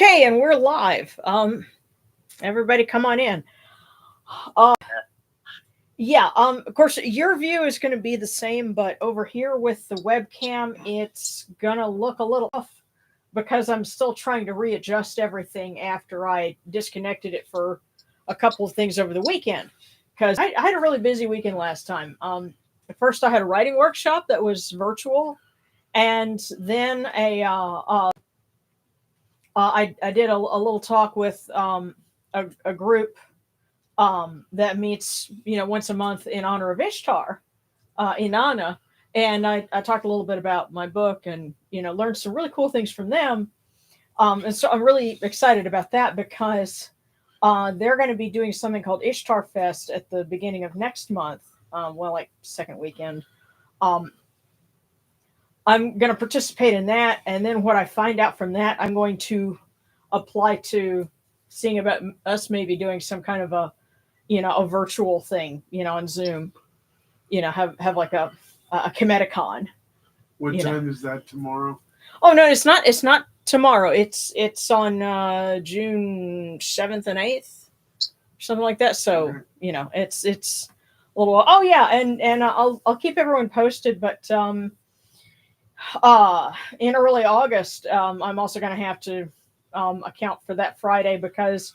Okay, and we're live. Everybody, come on in. Uh, yeah. Of course, your view is going to be the same, but over here with the webcam, it's gonna look a little off because I'm still trying to readjust everything after I disconnected it for a couple of things over the weekend. Because I had a really busy weekend last time. At first, I had a writing workshop that was virtual, and then I did a little talk with a group that meets once a month in honor of Ishtar, Inanna, and I talked a little bit about my book and learned some really cool things from them. And so I'm really excited about that because they're going to be doing something called Ishtar Fest at the beginning of next month. Well, like second weekend. Um, I'm going to participate in that, and then what I find out from that, I'm going to apply to seeing about us maybe doing some kind of a virtual thing, on Zoom. Have like a Kemeticon. What You know. time is that tomorrow? Oh no, it's not. It's not tomorrow. It's on June 7th and 8th, something like that. So Okay. it's a little. Oh yeah, and I'll keep everyone posted. But in early August, I'm also going to have to account for that Friday because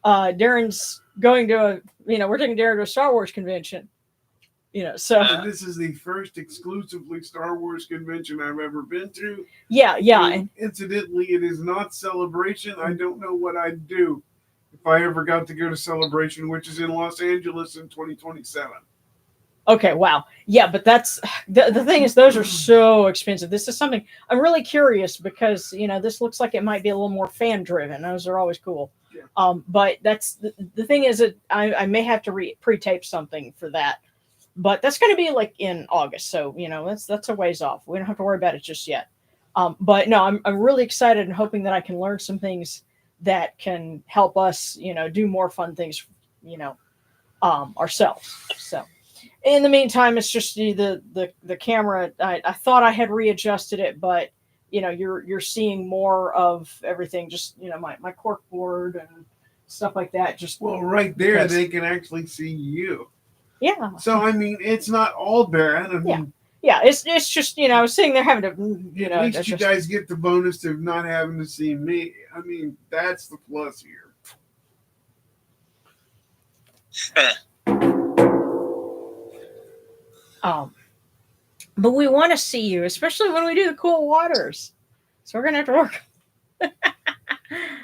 Darren's going to we're taking Darren to a Star Wars convention. So And this is the first exclusively Star Wars convention I've ever been to. yeah, And incidentally, it is not Celebration. I don't know what I'd do if I ever got to go to Celebration, which is in Los Angeles in 2027. okay, wow, yeah, but that's the thing is those are so expensive. This is something I'm really curious because this looks like it might be a little more fan driven. Those are always cool. Yeah. But that's the thing is that I may have to pre-tape something for that. But that's going to be like in August, so that's a ways off. We don't have to worry about it just yet. But no, I'm really excited and hoping that I can learn some things that can help us, do more fun things, ourselves. So in the meantime, it's just the camera. I thought I had readjusted it, but you're seeing more of everything. Just my cork board and stuff like that. Just Well, right there, because, they can actually see you. yeah. So, I mean, it's not all bad. I mean, Yeah, it's just I was sitting there having to at least you guys get the bonus of not having to see me. I mean, that's the plus here. But we want to see you, especially when we do the cool waters. So we're gonna have to work.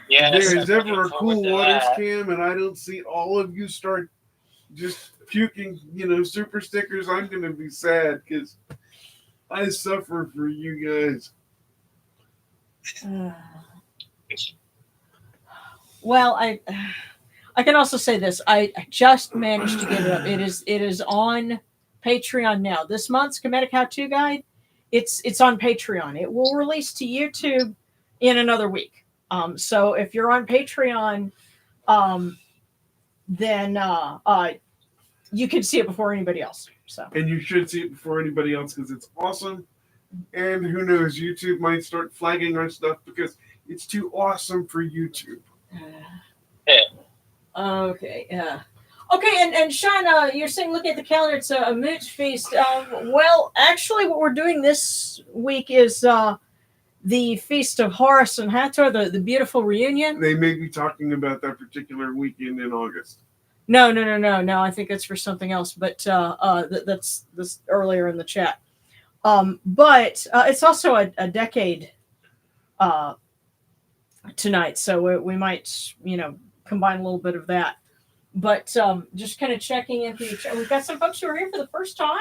Yeah, if there's ever a cool waters cam and I don't see all of you start just puking, super stickers, I'm gonna be sad because I suffer for you guys. Well, I can also say this. I just managed to get it up. It is on Patreon now. This month's Kemetic How To Guide. It's on Patreon. It will release to YouTube in another week. So if you're on Patreon, then you can see it before anybody else. So and you should see it before anybody else because it's awesome. And who knows, YouTube might start flagging our stuff because it's too awesome for YouTube. Okay, yeah. Okay, and Sean, you're saying look at the calendar. It's a moot feast. Well, actually, what we're doing this week is the feast of Horus and Hathor, the beautiful reunion. They may be talking about that particular weekend in August. No. I think that's for something else. But that's earlier in the chat. But it's also a decade tonight, so we might combine a little bit of that. But just kind of checking in. We've got some folks who are here for the first time.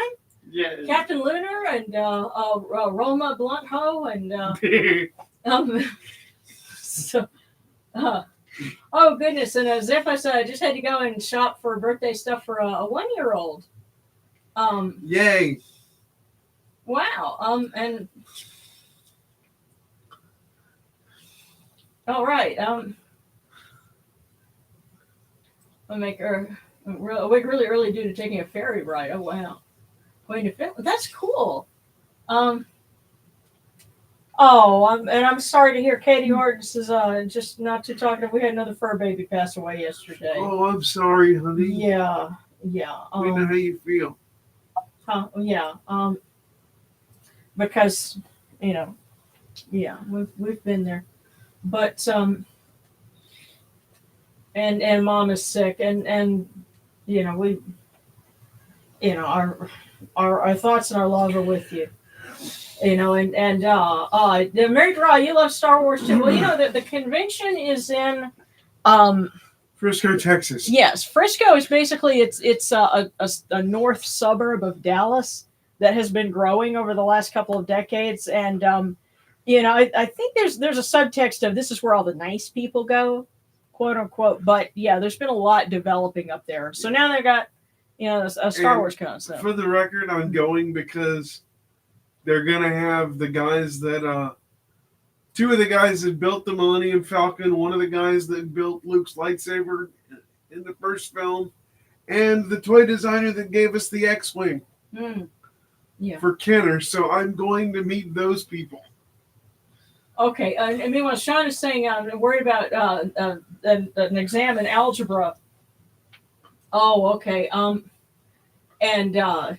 Yeah. Captain Lunar and Roma Bluntho and so. Oh goodness! And as if I said, I just had to go and shop for birthday stuff for a 1-year-old. Yay! Wow. And all right. I'll make her awake really early due to taking a ferry ride. Oh wow. Going to Finland. That's cool. Oh, and I'm sorry to hear Katie Hortons is just not too talkative. We had another fur baby pass away yesterday. Oh, I'm sorry, honey. Yeah. We know how you feel. Yeah. Because we've been there, but and mom is sick, and we our thoughts and our love are with you. Mary Draw, you love Star Wars too. Well, the convention is in Frisco, Texas. Yes, Frisco is basically it's a north suburb of Dallas that has been growing over the last couple of decades, and I think there's a subtext of this is where all the nice people go, quote unquote. But yeah, there's been a lot developing up there. So now they've got a Star Wars con. So. For the record, I'm going because they're gonna have the guys that two of the guys that built the Millennium Falcon, one of the guys that built Luke's lightsaber in the first film, and the toy designer that gave us the X-Wing for Kenner. So I'm going to meet those people. Okay. And meanwhile, Sean is saying I'm worried about an exam in algebra. Oh, okay. And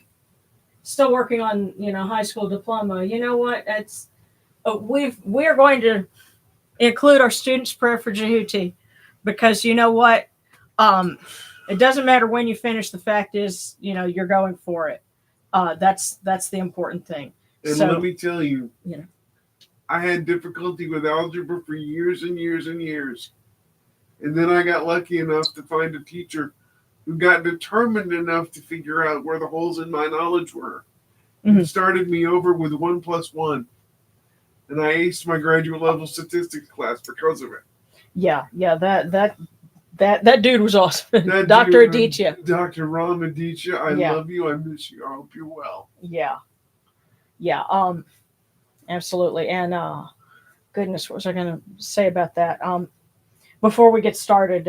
still working on high school diploma. You know what? That's we're going to include our students' prayer for Jehuti, because you know what? It doesn't matter when you finish. The fact is, you're going for it. That's the important thing. And so, let me tell you, I had difficulty with algebra for years and years and years. And then I got lucky enough to find a teacher who got determined enough to figure out where the holes in my knowledge were. And started me over with 1 + 1. And I aced my graduate level statistics class because of it. Yeah, that dude was awesome. Dr. Aditya. Dr. Ram Aditya, I love you. I miss you. I hope you're well. Yeah. Absolutely. And goodness, what was I going to say about that? Before we get started,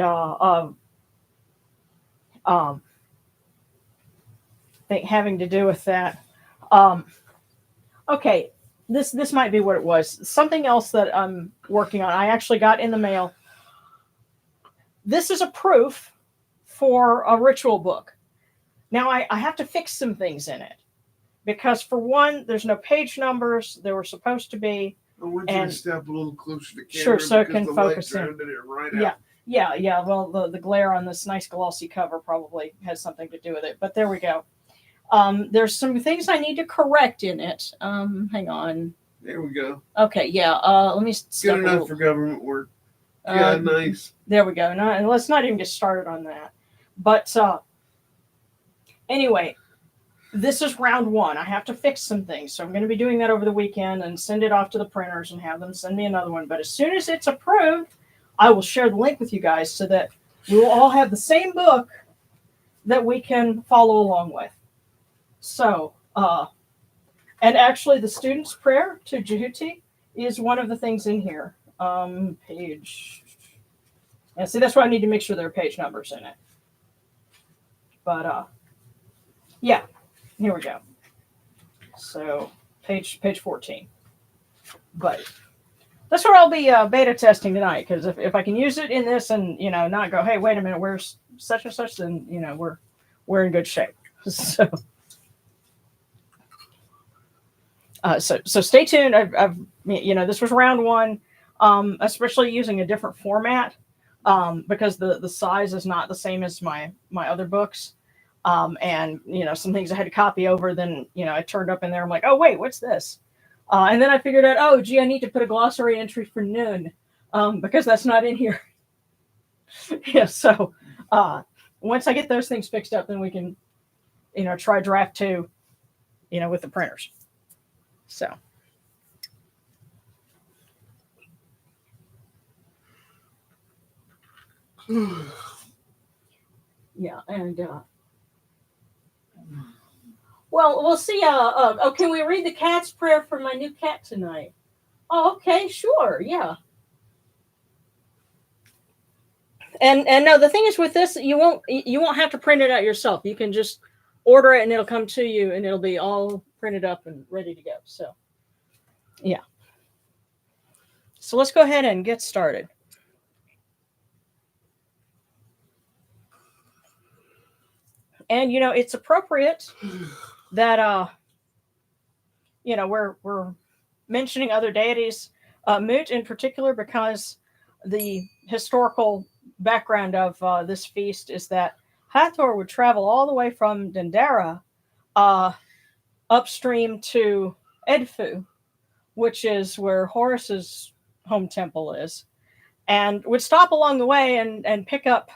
having to do with that. Okay, this might be what it was. Something else that I'm working on. I actually got in the mail. This is a proof for a ritual book. Now I have to fix some things in it, because for one, there's no page numbers. There were supposed to be. I want you to step a little closer to camera. Sure, so it can focus in. Yeah. Well, the glare on this nice glossy cover probably has something to do with it. But there we go. There's some things I need to correct in it. Hang on. There we go. Okay, yeah. Let me. Good enough for government work. Yeah, nice. There we go. And let's not even get started on that. But anyway, this is round 1. I have to fix some things, so I'm going to be doing that over the weekend and send it off to the printers and have them send me another one. But as soon as it's approved, I will share the link with you guys so that we will all have the same book that we can follow along with. So, and actually the student's prayer to Jehuti is one of the things in here. Page. Yeah, see, that's why I need to make sure there are page numbers in it. But, yeah, here we go. So, page 14. But that's where I'll be beta testing tonight, because if I can use it in this and, not go, hey, wait a minute, where's such and such, then, we're in good shape. So. So stay tuned. I've this was round 1, especially using a different format, because the size is not the same as my other books, and some things I had to copy over. Then I turned up in there. I'm like, oh wait, what's this? And then I figured out, oh gee, I need to put a glossary entry for noon, because that's not in here. Yeah. So once I get those things fixed up, then we can try draft 2, with the printers. So, yeah, and well, we'll see. Can we read the cat's prayer for my new cat tonight? Oh, okay, sure, yeah. And no, the thing is with this, you won't have to print it out yourself. You can just order it and it'll come to you, and it'll be all printed up and ready to go. So, yeah. So let's go ahead and get started. And it's appropriate that we're mentioning other deities, Moot in particular, because the historical background of this feast is that Hathor would travel all the way from Dendera uh, upstream to Edfu, which is where Horus's home temple is, and would stop along the way and pick up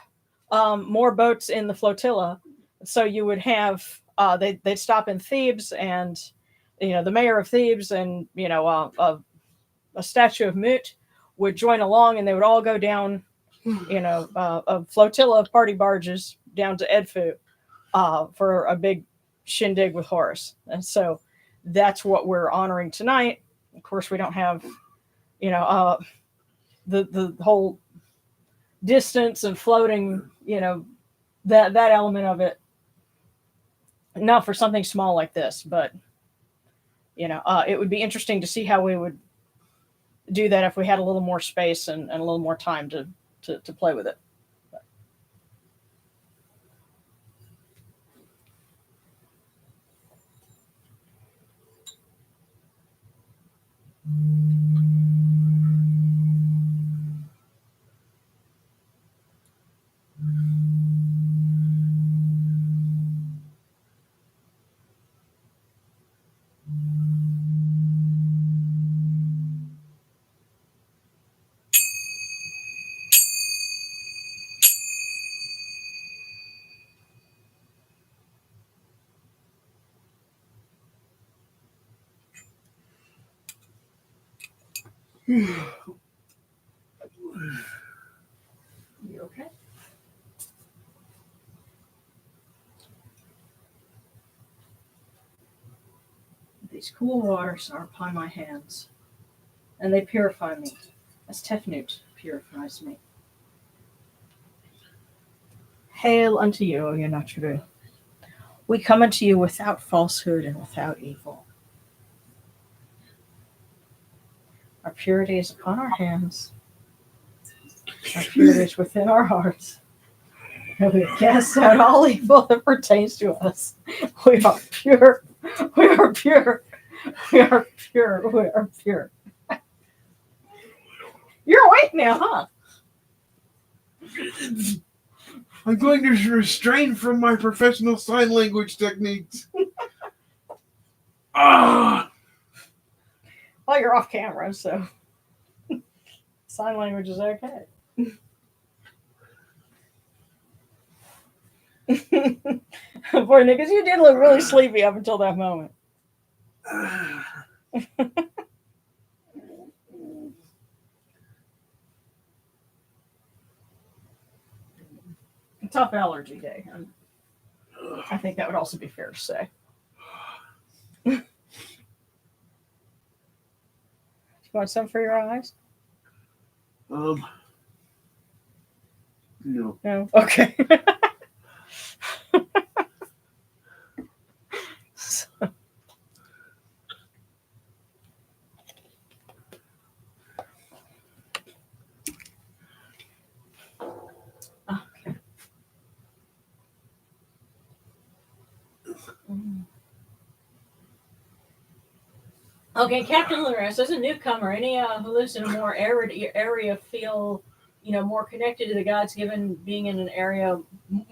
more boats in the flotilla. So you would have they'd stop in Thebes, and the mayor of Thebes and a statue of Mut would join along, and they would all go down a flotilla of party barges down to Edfu for a big shindig with Horus. And so that's what we're honoring tonight. Of course, we don't have the whole distance and floating, that element of it. Not for something small like this, but it would be interesting to see how we would do that if we had a little more space and a little more time to play with it. You okay? These cool waters are upon my hands, and they purify me, as Tefnut purifies me. Hail unto you, O Yanachuru. We come unto you without falsehood and without evil. Our purity is upon our hands. Our purity is within our hearts. And we cast out all evil that pertains to us. We are pure. We are pure. We are pure. We are pure. You're awake now, huh? I'm going to restrain from my professional sign language techniques. Well, you're off camera, so sign language is okay. Poor Nick, because you did look really sleepy up until that moment. Tough allergy day. I think that would also be fair to say. You want some for your eyes? No. No? Okay. Okay, Captain Lewis, as a newcomer, any who lives in a more arid area feel, more connected to the gods, given being in an area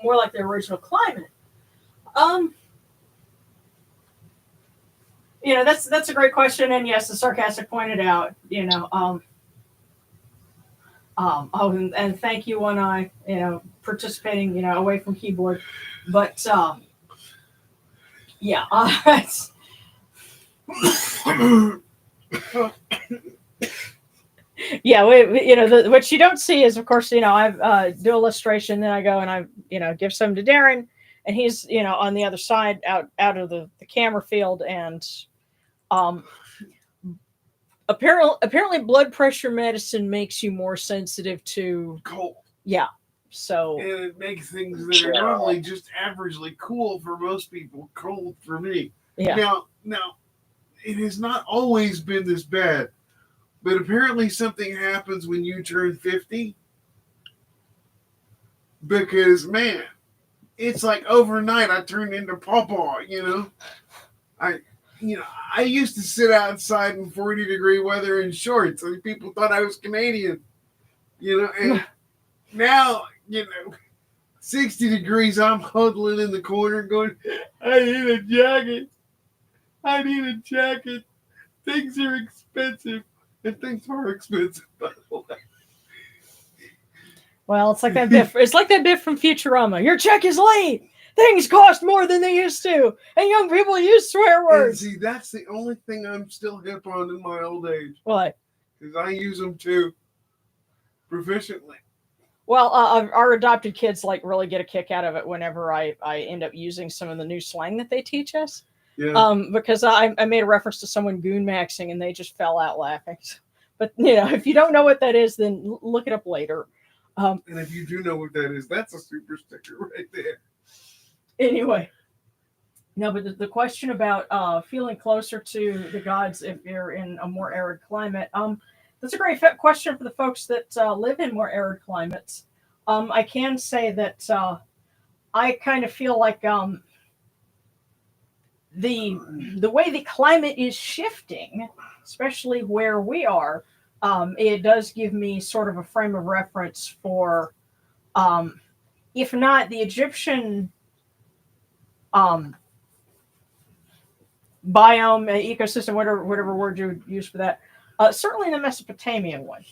more like their original climate. That's a great question, and yes, the sarcastic pointed out, and thank you, One Eye, participating, away from keyboard, but yeah, yeah, what you don't see is, of course, I do illustration, then I go and I, give some to Darren, and he's, on the other side, out of the camera field, and apparently blood pressure medicine makes you more sensitive to cold. Yeah, so and it makes things that are normally just averagely cool for most people cold for me. Yeah. Now, it has not always been this bad. But apparently something happens when you turn 50. Because, man, it's like overnight I turned into Pawpaw, I used to sit outside in 40-degree weather in shorts, and people thought I was Canadian, and now, 60 degrees, I'm huddling in the corner going, I need a jacket. I need a jacket. Things are expensive, and things are expensive, by the way. Well, it's like that bit. It's like that bit from Futurama. Your check is late. Things cost more than they used to, and young people use swear words. And see, that's the only thing I'm still hip on in my old age. What? Because I use them too, proficiently. Well, our adopted kids really get a kick out of it whenever I end up using some of the new slang that they teach us. Yeah. Because I made a reference to someone goon maxing and they just fell out laughing. But if you don't know what that is, then look it up later. And if you do know what that is, that's a super sticker right there. Anyway, no, but the question about feeling closer to the gods if you're in a more arid climate, that's a great question for the folks that live in more arid climates. I can say that I kind of feel like the way the climate is shifting, especially where we are, it does give me sort of a frame of reference for, if not the Egyptian biome, ecosystem, whatever word you would use for that, certainly the Mesopotamian one.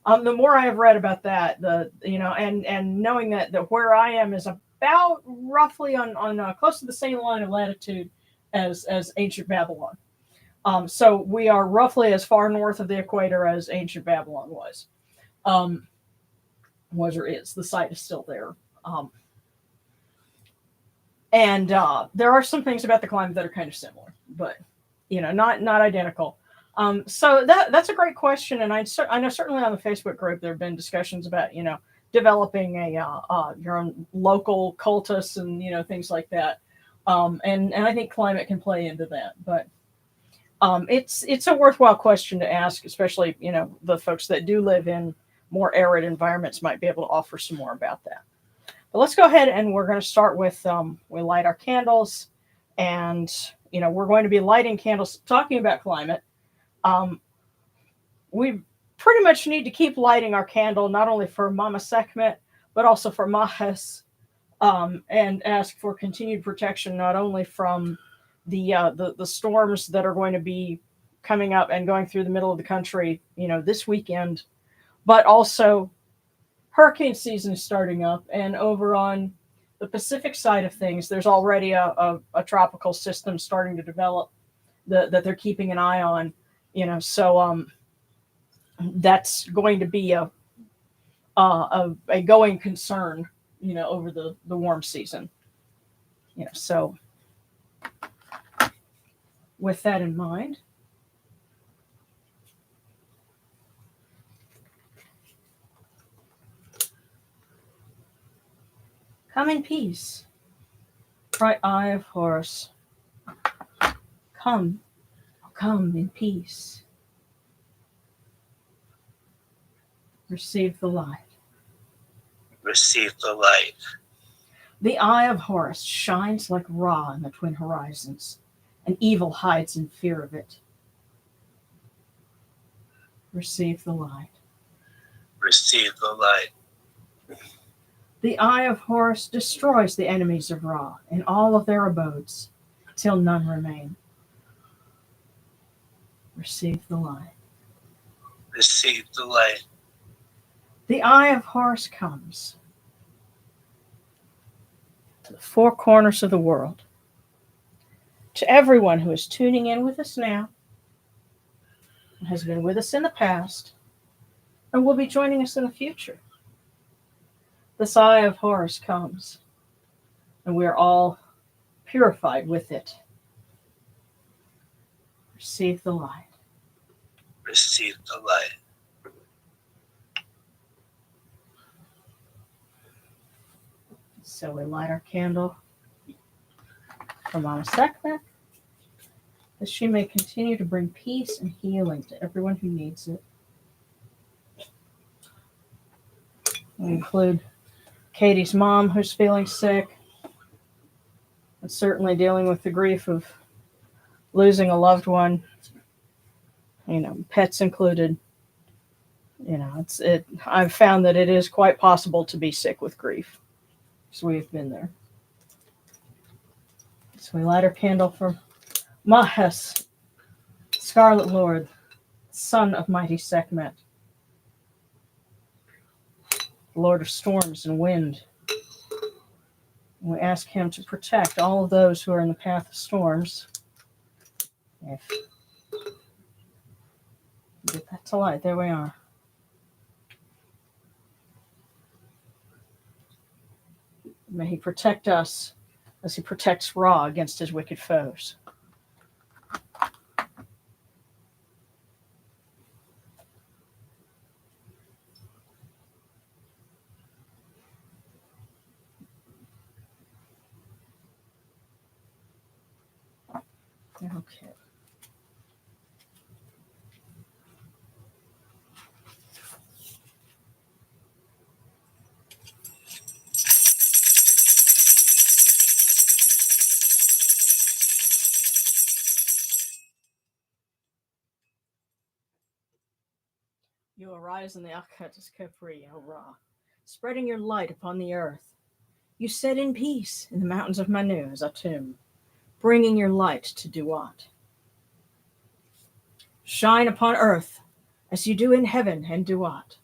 The more I have read about that, and knowing that where I am is about roughly on close to the same line of latitude as ancient Babylon. So we are roughly as far north of the equator as ancient Babylon was or is. The site is still there. And there are some things about the climate that are kind of similar, but not identical. So that's a great question, and I know certainly on the Facebook group there have been discussions about developing your own local cultus and things like that, and I think climate can play into that, but it's a worthwhile question to ask, especially the folks that do live in more arid environments might be able to offer some more about that. But let's go ahead and we're going to start with we light our candles, and we're going to be lighting candles talking about climate. We pretty much need to keep lighting our candle, not only for Mama Sekhmet, but also for Mahes, and ask for continued protection, not only from the storms that are going to be coming up and going through the middle of the country, this weekend, but also hurricane season is starting up, and over on the Pacific side of things, there's already a tropical system starting to develop that they're keeping an eye on. So that's going to be a going concern, over the warm season. So with that in mind, come in peace, bright eye of Horus. Come in peace. Receive the light. Receive the light. The eye of Horus shines like Ra in the twin horizons, and evil hides in fear of it. Receive the light. Receive the light. The eye of Horus destroys the enemies of Ra in all of their abodes, till none remain. Receive the light. Receive the light. The eye of Horus comes to the four corners of the world, to everyone who is tuning in with us now, has been with us in the past, and will be joining us in the future. This eye of Horus comes, and we are all purified with it. Receive the light. Receive the light. So we light our candle for Mama Sekhmet, that she may continue to bring peace and healing to everyone who needs it. We include Katie's mom, who's feeling sick, and certainly dealing with the grief of losing a loved one, pets included. I've found that it is quite possible to be sick with grief. So we've been there. So we light our candle for Mahes, Scarlet Lord, son of mighty Sekhmet, Lord of storms and wind. And we ask him to protect all of those who are in the path of storms. If get that to light, there we are. May he protect us as he protects Ra against his wicked foes. Okay. You arise in the Akhatis Kefri, O Ra, spreading your light upon the earth. You set in peace in the mountains of Manu, Zatum, bringing your light to Duat. Shine upon earth as you do in heaven and Duat.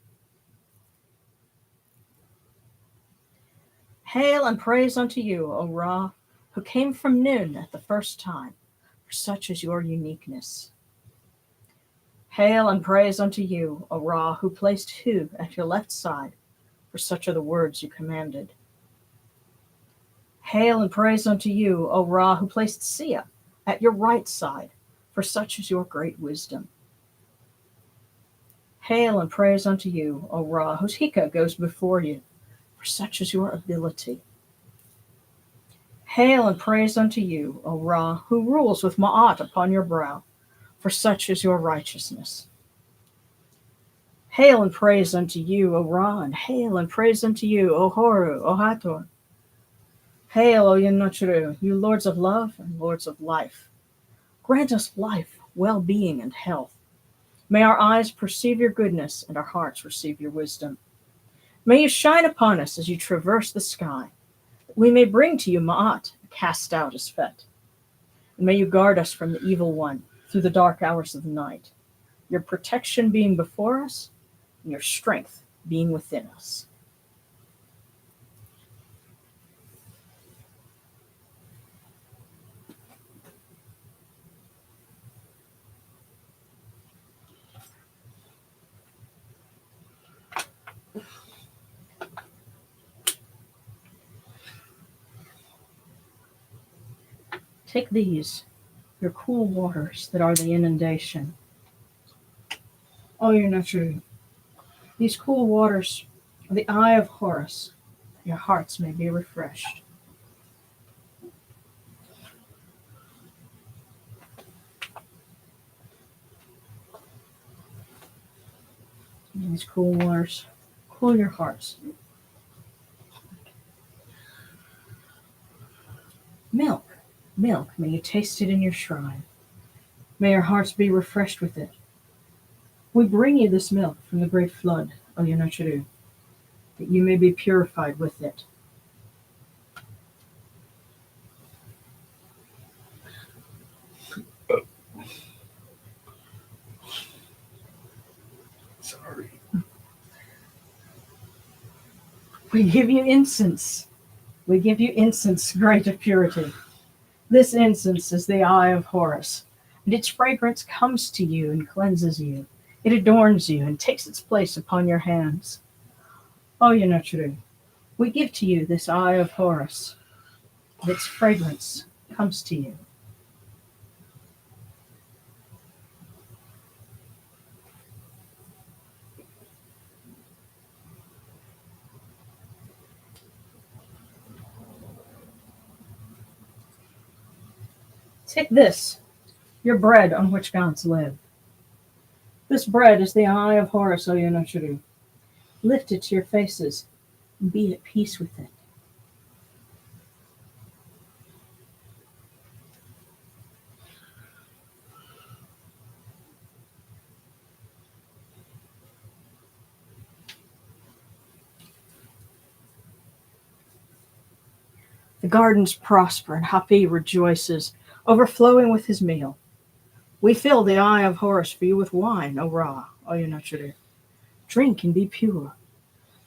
Hail and praise unto you, O Ra, who came from Nun at the first time, for such is your uniqueness. Hail and praise unto you, O Ra, who placed Hu at your left side, for such are the words you commanded. Hail and praise unto you, O Ra, who placed Sia at your right side, for such is your great wisdom. Hail and praise unto you, O Ra, whose Hika goes before you, for such is your ability. Hail and praise unto you, O Ra, who rules with Ma'at upon your brow, for such is your righteousness. Hail and praise unto you, O Ra, and hail and praise unto you, O Horus, O Hathor. Hail, O Yenochru, you lords of love and lords of life. Grant us life, well-being, and health. May our eyes perceive your goodness and our hearts receive your wisdom. May you shine upon us as you traverse the sky, that we may bring to you Ma'at, cast out as Fet. And may you guard us from the evil one through the dark hours of the night, your protection being before us and your strength being within us. Take these, your cool waters that are the inundation. Oh, you're not true. These cool waters are the eye of Horus, that your hearts may be refreshed. And these cool waters cool your hearts. Milk, milk, may you taste it in your shrine. May your hearts be refreshed with it. We bring you this milk from the great flood, O Yenochiru, that you may be purified with it. Sorry. We give you incense. We give you incense, great of purity. This incense is the eye of Horus, and its fragrance comes to you and cleanses you. It adorns you and takes its place upon your hands. O Yenochiru, we give to you this eye of Horus, and its fragrance comes to you. Take this, your bread on which gods live. This bread is the eye of Horus, O Yenochiru. Lift it to your faces and be at peace with it. The gardens prosper and Hapi rejoices, overflowing with his meal. We fill the eye of Horus for you with wine, O Ra, O Yunachuru. Drink and be pure.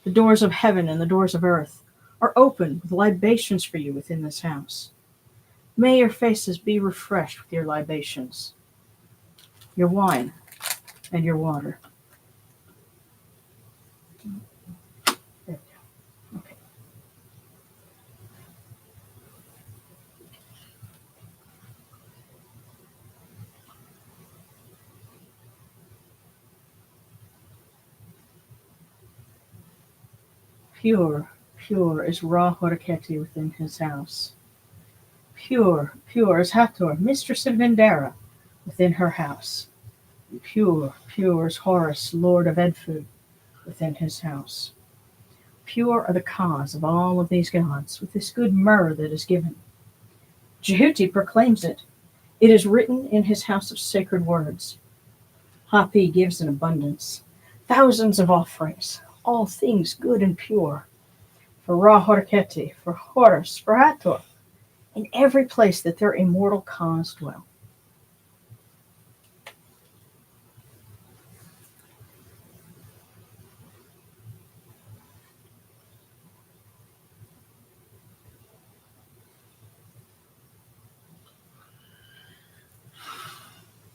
The doors of heaven and the doors of earth are open with libations for you within this house. May your faces be refreshed with your libations, your wine, and your water. There we go. Okay. Pure, pure is Ra Horaketi within his house. Pure, pure is Hathor, mistress of Vindera, within her house. And pure, pure is Horus, lord of Edfu, within his house. Pure are the cause of all of these gods, with this good myrrh that is given. Jehuti proclaims it. It is written in his house of sacred words. Hapi gives in abundance, thousands of offerings, all things good and pure. For Ra Horaketi, for Horus, for Hathor, in every place that their immortal cause dwell.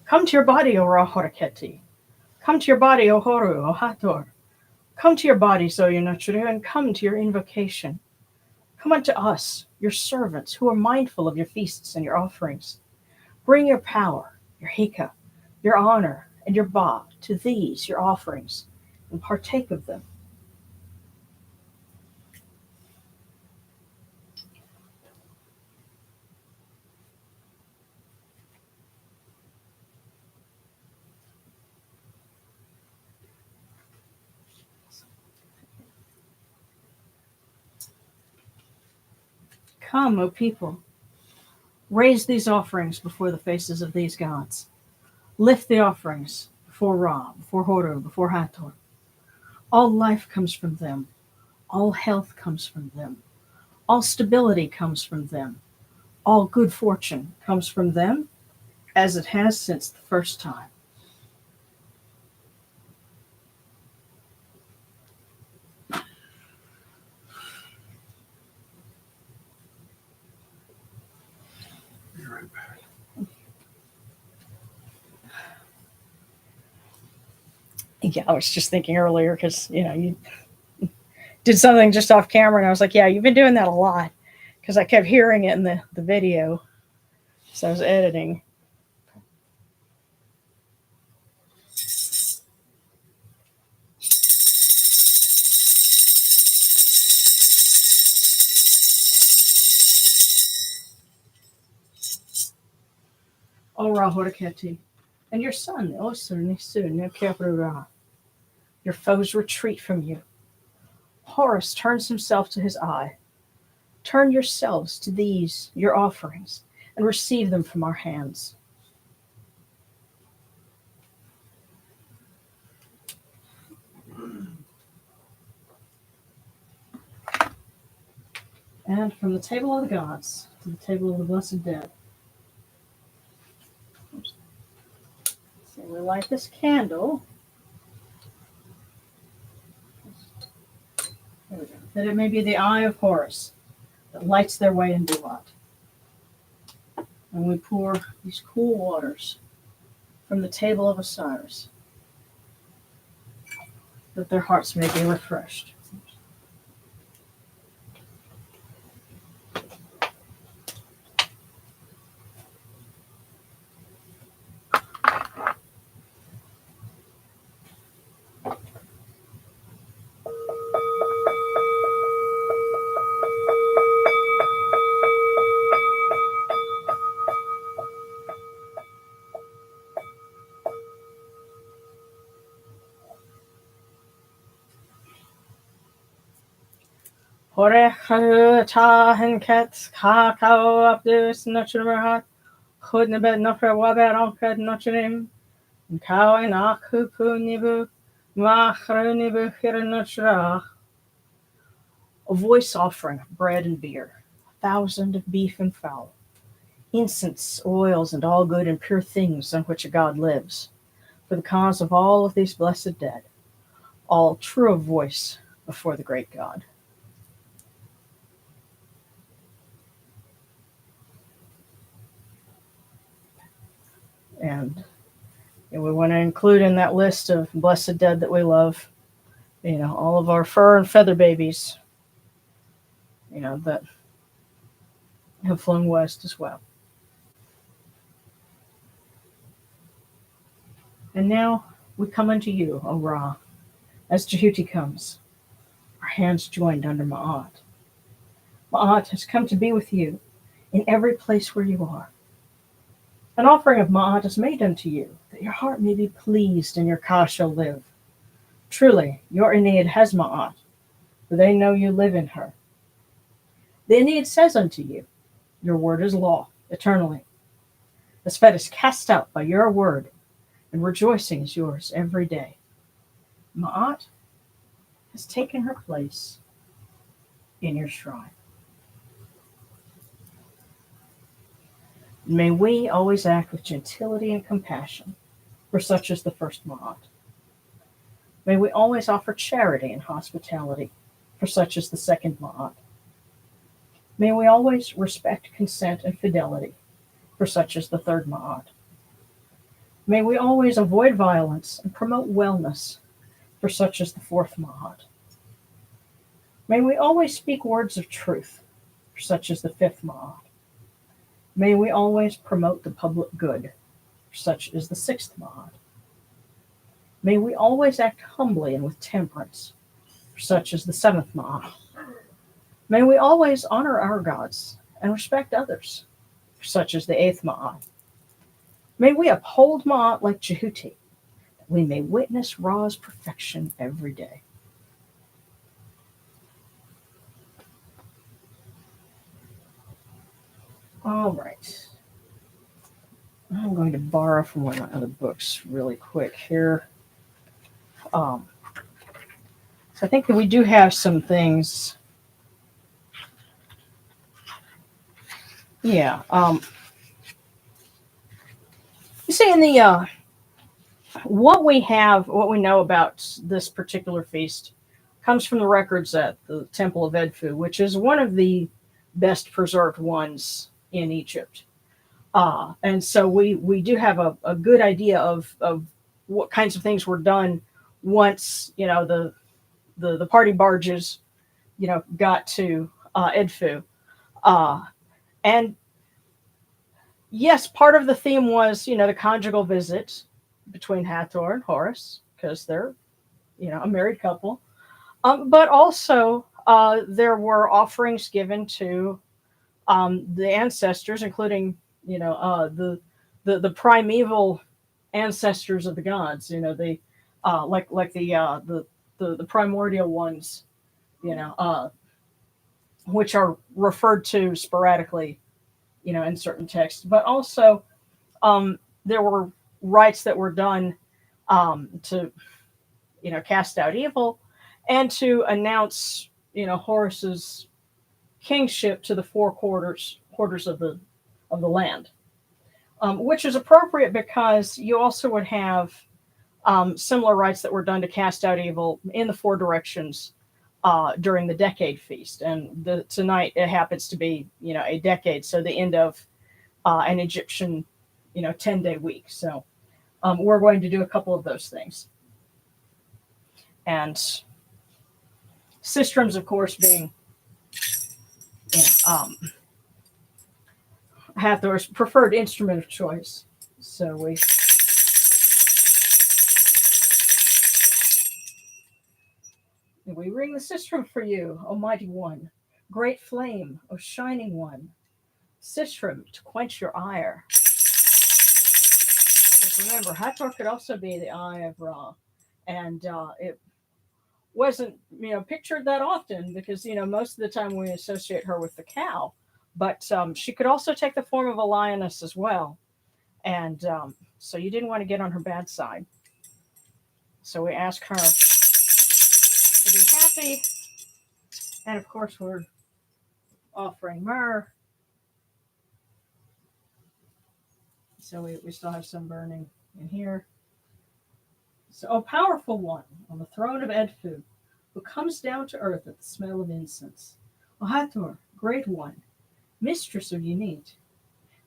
Come to your body, O Ra Horaketi. Come to your body, O Horu, O Hathor. Come to your body, O Yunachuru, and come to your invocation. Come unto us, your servants, who are mindful of your feasts and your offerings. Bring your power, your hika, your honor, and your ba to these, your offerings, and partake of them. Come, O people, raise these offerings before the faces of these gods. Lift the offerings before Ra, before Horu, before Hathor. All life comes from them. All health comes from them. All stability comes from them. All good fortune comes from them, as it has since the first time. Be right back. Yeah, I was just thinking earlier because, you did something just off camera, and I was like, yeah, you've been doing that a lot because I kept hearing it in the video. So I was editing. O Ra Horaketi, and your son, Osu Nisu no Ra. Your foes retreat from you. Horus turns himself to his eye. Turn yourselves to these, your offerings, and receive them from our hands. And from the table of the gods to the table of the blessed dead. So we light this candle. There we go. That it may be the eye of Horus that lights their way in Duat. And we pour these cool waters from the table of Osiris, that their hearts may be refreshed. Hore ta henket kakao abdus naturhat. Hudnebet nofre wabet onked notrim. Cow and akupu nibu. Machronibu hiranotrach. A voice offering of bread and beer, 1,000 of beef and fowl, incense, oils, and all good and pure things on which a God lives, for the cause of all of these blessed dead, all true of voice before the great God. And we want to include in that list of blessed dead that we love, all of our fur and feather babies, that have flown west as well. And now we come unto you, O Ra, as Jehuti comes, our hands joined under Ma'at. Ma'at has come to be with you in every place where you are. An offering of Ma'at is made unto you, that your heart may be pleased and your Ka shall live. Truly, your Aeneid has Ma'at, for they know you live in her. The Aeneid says unto you, your word is law, eternally. The Svet is cast out by your word, and rejoicing is yours every day. Ma'at has taken her place in your shrine. May we always act with gentility and compassion, for such is the first Ma'at. May we always offer charity and hospitality, for such is the second Ma'at. May we always respect consent and fidelity, for such is the third Ma'at. May we always avoid violence and promote wellness, for such is the fourth Ma'at. May we always speak words of truth, for such is the fifth Ma'at. May we always promote the public good, for such is the sixth Ma'at. May we always act humbly and with temperance, for such is the seventh Ma'at. May we always honor our gods and respect others, for such is the eighth Ma'at. May we uphold Ma'at like Jehuti, that we may witness Ra's perfection every day. All right. I'm going to borrow from one of my other books really quick here. So I think that we do have some things. Yeah. You see, in the what we know about this particular feast comes from the records at the Temple of Edfu, which is one of the best preserved ones in Egypt. And so we do have a good idea of what kinds of things were done once, the party barges, got to Edfu. And yes, part of the theme was, the conjugal visit between Hathor and Horus, because they're, a married couple. But also, there were offerings given to the ancestors, including, the primeval ancestors of the gods. The the primordial ones, which are referred to sporadically, in certain texts. But also, there were rites that were done to, cast out evil and to announce, Horus's kingship to the four quarters of the land, which is appropriate because you also would have similar rites that were done to cast out evil in the four directions during the decade feast. And tonight it happens to be, a decade, so the end of an Egyptian, 10-day week. So we're going to do a couple of those things. And sistrums, of course, being Hathor's preferred instrument of choice. So we ring the sistrum for you, O mighty one, great flame, O shining one, sistrum to quench your ire. Because remember, Hathor could also be the eye of Ra, and it wasn't, pictured that often because, most of the time we associate her with the cow. But she could also take the form of a lioness as well. And so you didn't want to get on her bad side. So we ask her to be happy. And of course, we're offering myrrh. So we still have some burning in here. So, O powerful one on the throne of Edfu, who comes down to earth at the smell of incense. O Hathor, great one, mistress of Unit,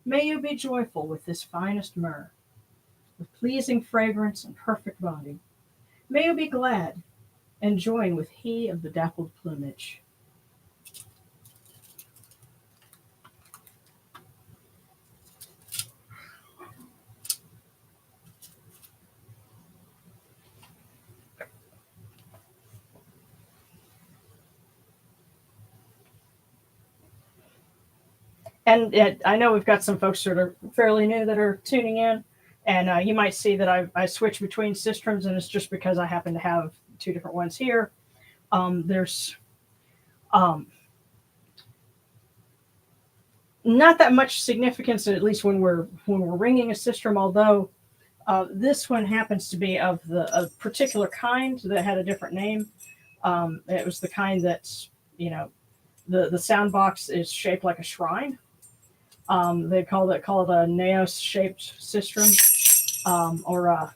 may you be joyful with this finest myrrh, with pleasing fragrance and perfect body. May you be glad and join with he of the dappled plumage. And I know we've got some folks that are fairly new that are tuning in, and you might see that I switch between systems, and it's just because I happen to have two different ones here. There's not that much significance, at least when we're ringing a system. Although this one happens to be of a particular kind that had a different name. It was the kind that's the sound box is shaped like a shrine. They call it a naos-shaped sistrum, or a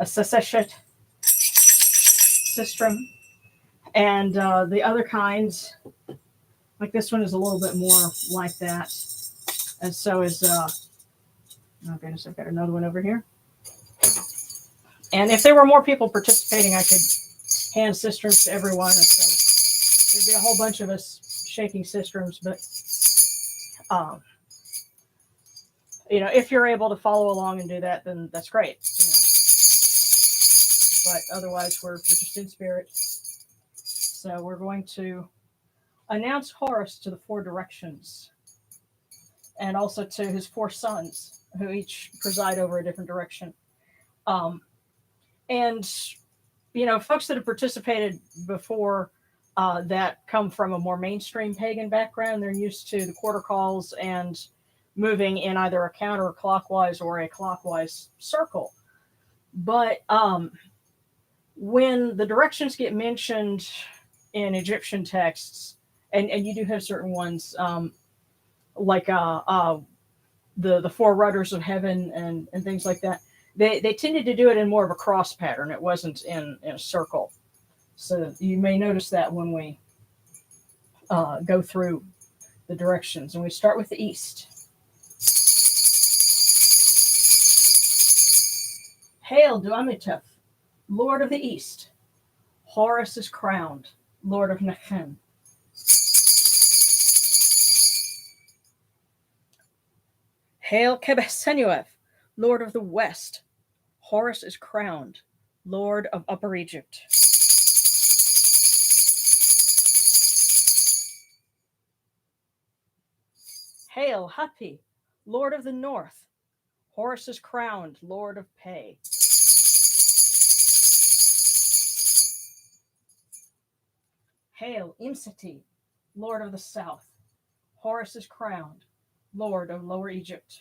seseshet sistrum. And the other kinds, like this one, is a little bit more like that. And so is, oh goodness, I've got another one over here. And if there were more people participating, I could hand sistrums to everyone. And so there'd be a whole bunch of us shaking sistrums, but if you're able to follow along and do that, then that's great. But otherwise, we're just in spirit. So we're going to announce Horus to the four directions, and also to his four sons, who each preside over a different direction. And folks that have participated before that come from a more mainstream pagan background, they're used to the quarter calls and moving in either a counterclockwise or a clockwise circle. But when the directions get mentioned in Egyptian texts, and you do have certain ones, like the four rudders of heaven and things like that, they tended to do it in more of a cross pattern. It wasn't in a circle. So you may notice that when we go through the directions. And we start with the east. Hail, Duamitef, Lord of the East. Horus is crowned, Lord of Nekhen. Hail, Kebesenuef, Lord of the West. Horus is crowned, Lord of Upper Egypt. Hail, Hapi, Lord of the North. Horus is crowned, Lord of Pe. Hail, Imseti, Lord of the South. Horus is crowned, Lord of Lower Egypt.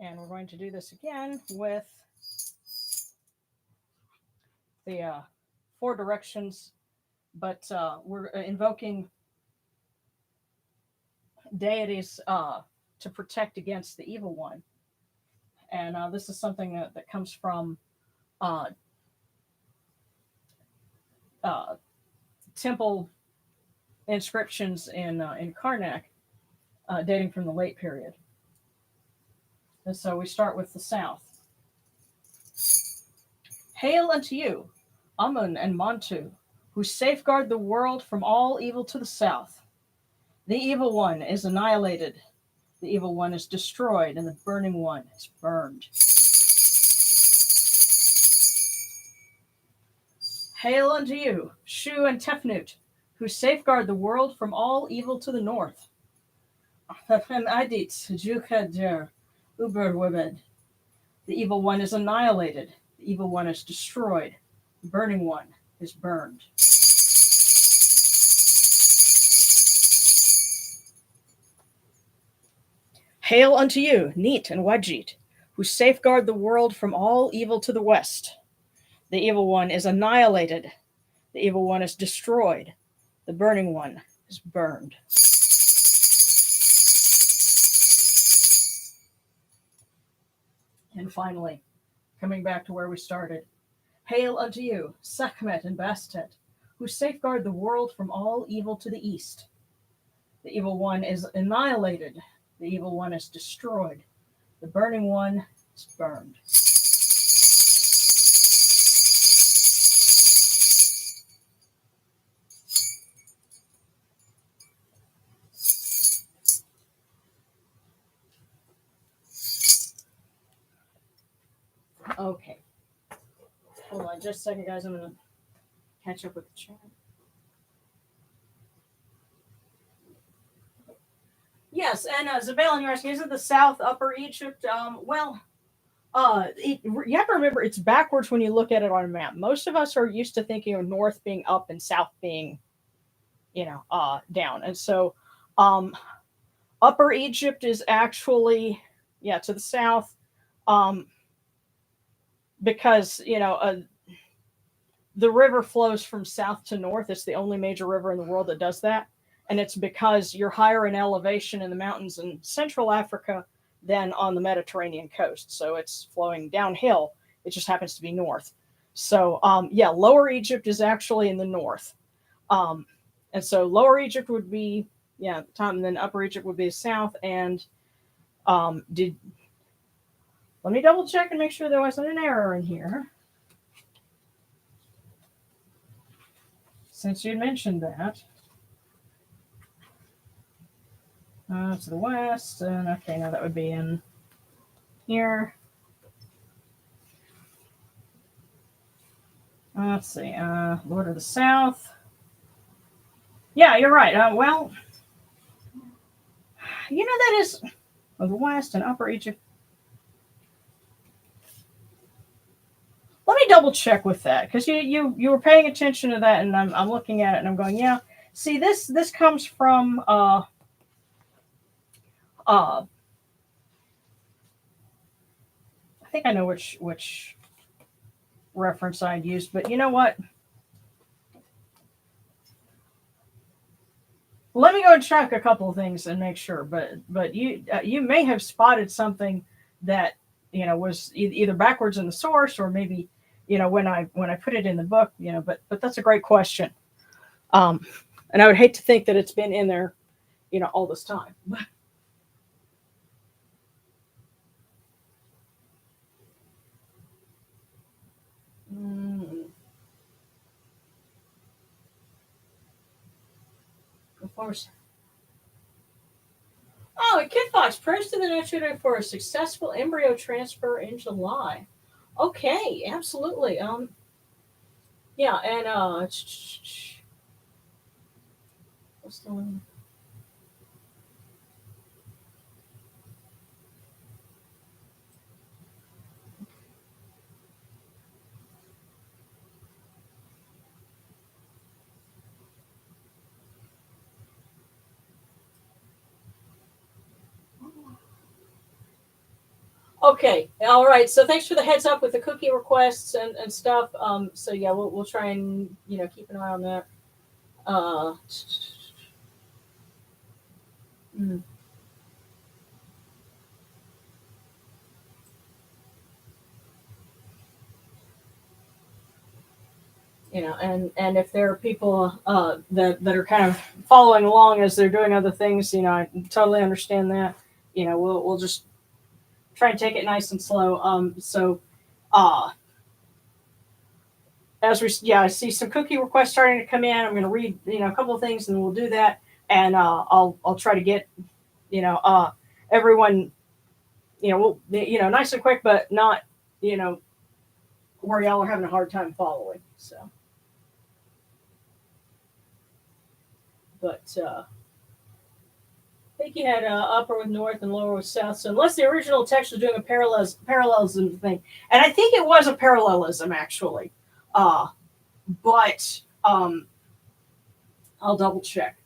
And we're going to do this again with the four directions, but we're invoking deities to protect against the evil one. And this is something that comes from temple inscriptions in Karnak, dating from the late period. And so we start with the south. Hail unto you, Amun and Montu, who safeguard the world from all evil to the south. The evil one is annihilated. The evil one is destroyed, and the burning one is burned. Hail unto you, Shu and Tefnut, who safeguard the world from all evil to the north. The evil one is annihilated. The evil one is destroyed. The burning one is burned. Hail unto you, Neat and Wajit, who safeguard the world from all evil to the west. The evil one is annihilated. The evil one is destroyed. The burning one is burned. And finally, coming back to where we started, hail unto you, Sekhmet and Bastet, who safeguard the world from all evil to the east. The evil one is annihilated. The evil one is destroyed. The burning one is burned. Okay. Hold on just a second, guys. I'm going to catch up with the chat. Yes, and Zabel, you're asking, is it the South Upper Egypt? You have to remember it's backwards when you look at it on a map. Most of us are used to thinking of north being up and south being, down. And so Upper Egypt is actually, to the south, because, the river flows from south to north. It's the only major river in the world that does that. And it's because you're higher in elevation in the mountains in Central Africa than on the Mediterranean coast. So it's flowing downhill. It just happens to be north. So, Lower Egypt is actually in the north. And so Lower Egypt would be, and then Upper Egypt would be south. And let me double check and make sure there wasn't an error in here. Since you mentioned that. To the west, and okay, now that would be in here. Let's see, Lord of the South. Yeah, you're right. That is the west and Upper Egypt. Let me double check with that, because you were paying attention to that, and I'm looking at it and I'm going, yeah. See, this comes from I think I know which reference I'd used, but you know what? Let me go and check a couple of things and make sure. But you may have spotted something that was either backwards in the source, or maybe when I put it in the book. But that's a great question. And I would hate to think that it's been in there, all this time. Of course. Oh, a Kid Fox prays to the Notre for a successful embryo transfer in July. Okay, absolutely. And what's the one? Okay, all right. So thanks for the heads up with the cookie requests and stuff. So yeah, we'll try and keep an eye on that. And if there are people that are kind of following along as they're doing other things, I totally understand that. We'll just try and take it nice and slow. As I see some cookie requests starting to come in. I'm going to read, a couple of things, and we'll do that. And I'll try to get, everyone, nice and quick, but not, where y'all are having a hard time following. So. But I think you had upper with north and lower with south. So unless the original text was doing a parallelism thing, and I think it was a parallelism actually, but I'll double check.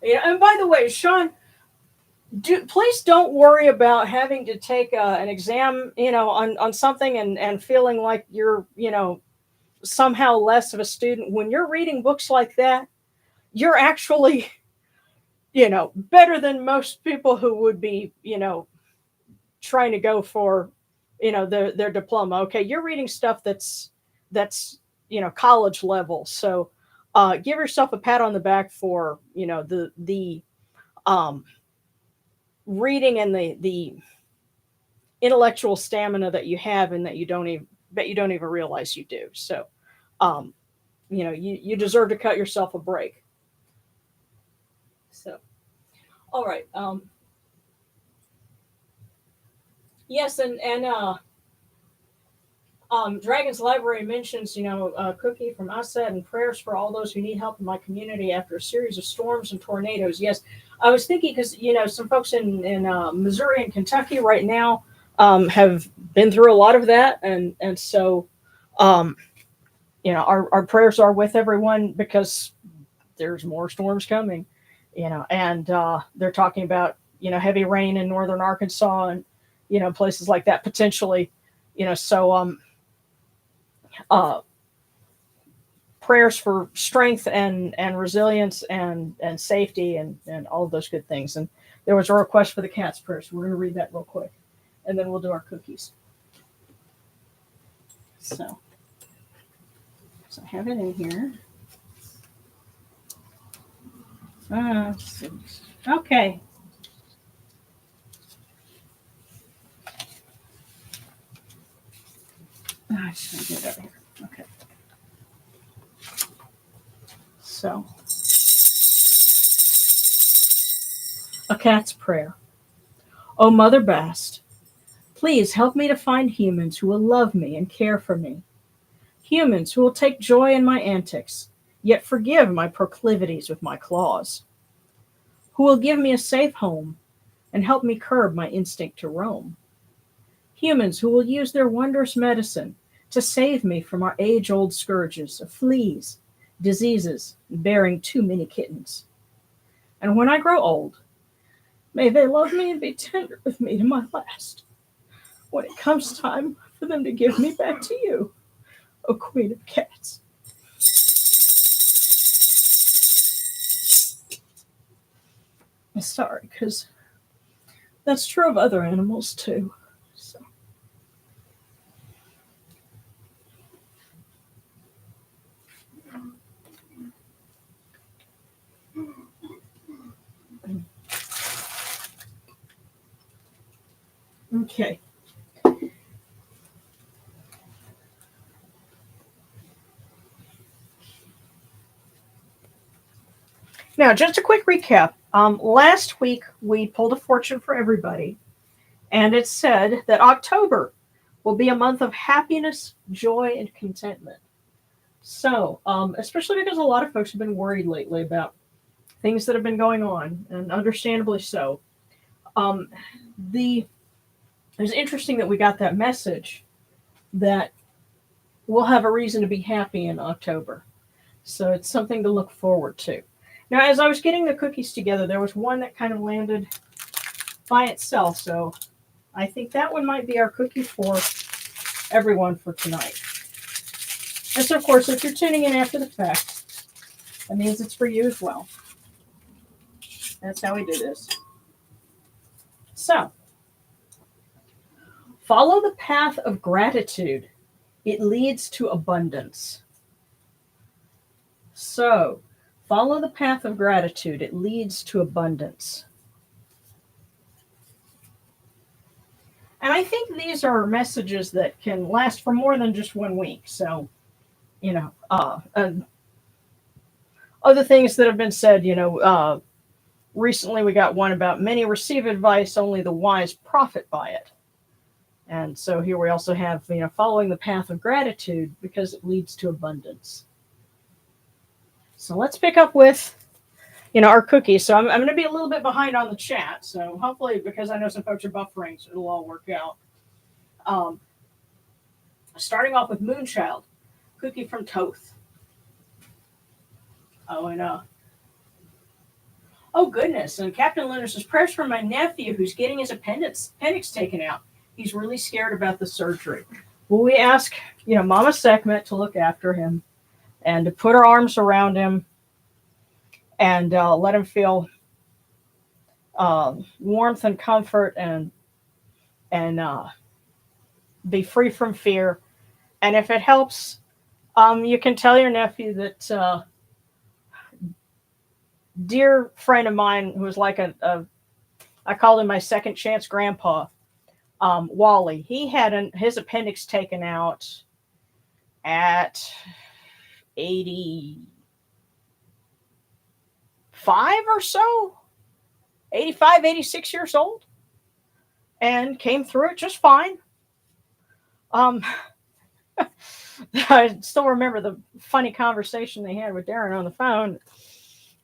Yeah, and by the way, Sean, please don't worry about having to take an exam, on something and feeling like you're, somehow less of a student. When you're reading books like that, you're actually, better than most people who would be, trying to go for, their diploma. Okay, you're reading stuff that's college level. So give yourself a pat on the back for, the reading and the intellectual stamina that you have and that you don't even realize you do. So you deserve to cut yourself a break. So all right. Yes, and Dragon's Library mentions, a cookie from Asad and prayers for all those who need help in my community after a series of storms and tornadoes. Yes, I was thinking because, some folks in Missouri and Kentucky right now have been through a lot of that. And so, our prayers are with everyone because there's more storms coming, and they're talking about, heavy rain in northern Arkansas and, places like that potentially, so prayers for strength and resilience and safety and all of those good things. And there was a request for the cat's prayers. We're going to read that real quick, and then we'll do our cookies. So I have it in here. Okay. I should get it over here. Okay. So, a cat's prayer. Oh, Mother Bast, please help me to find humans who will love me and care for me. Humans who will take joy in my antics, yet forgive my proclivities with my claws. Who will give me a safe home and help me curb my instinct to roam. Humans who will use their wondrous medicine to save me from our age-old scourges of fleas, diseases, and bearing too many kittens. And when I grow old, may they love me and be tender with me to my last, when it comes time for them to give me back to you, O Queen of Cats. I'm sorry, because that's true of other animals too. So. Okay. Now, just a quick recap. Last week, we pulled a fortune for everybody, and it said that October will be a month of happiness, joy, and contentment. So, especially because a lot of folks have been worried lately about things that have been going on, and understandably so. It was interesting that we got that message that we'll have a reason to be happy in October. So it's something to look forward to. Now, as I was getting the cookies together, there was one that kind of landed by itself. So I think that one might be our cookie for everyone for tonight. And so, of course, if you're tuning in after the fact, that means it's for you as well. That's how we do this. So, follow the path of gratitude. It leads to abundance. So, follow the path of gratitude. It leads to abundance. And I think these are messages that can last for more than just 1 week. So, other things that have been said, recently we got one about many receive advice, only the wise profit by it. And so here we also have, following the path of gratitude because it leads to abundance. So let's pick up with, our cookies. So I'm going to be a little bit behind on the chat. So hopefully, because I know some folks are buffering, so it'll all work out. Starting off with Moonchild, cookie from Toth. Oh, and oh goodness! And Captain Lunar says prayers for my nephew who's getting his appendix taken out. He's really scared about the surgery. Will we ask, Mama Sekhmet to look after him and to put her arms around him and let him feel warmth and comfort and be free from fear. And if it helps, you can tell your nephew that dear friend of mine who was like I called him my second chance grandpa, Wally. He had his appendix taken out at 85 or so, 85, 86 years old, and came through it just fine. I still remember the funny conversation they had with Darren on the phone.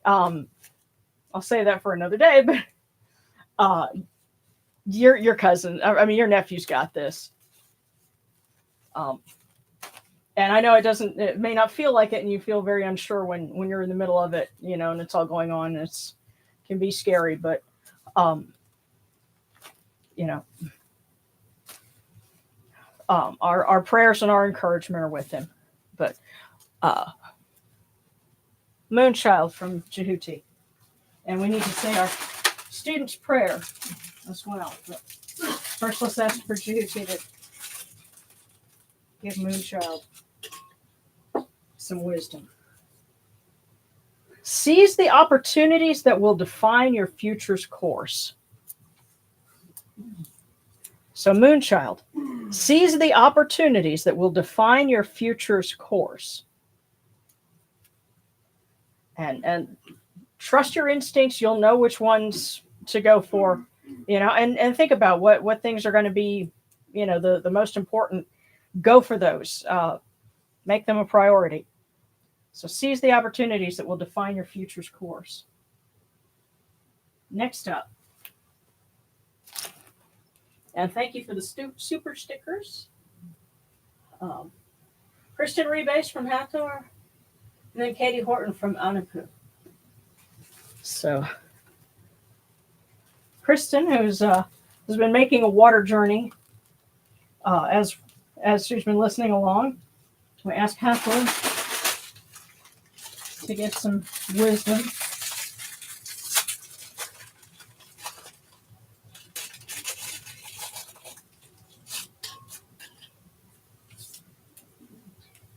I'll say that for another day, but your cousin, your nephew's got this. And I know it may not feel like it, and you feel very unsure when you're in the middle of it, and it's all going on. And it can be scary, but our prayers and our encouragement are with him. But Moonchild from Jehuti, and we need to say our student's prayer as well. But first, let's ask for Jehuti to give Moonchild some wisdom. Seize the opportunities that will define your future's course. So, Moonchild, seize the opportunities that will define your future's course. And trust your instincts. You'll know which ones to go for, and think about what things are going to be, the most important. Go for those. Make them a priority. So seize the opportunities that will define your future's course. Next up. And thank you for the super stickers. Kristen Rebase from Hathor. And then Katie Horton from Anapu. So, Kristen, who's has been making a water journey as she's been listening along, we ask Hathor to get some wisdom.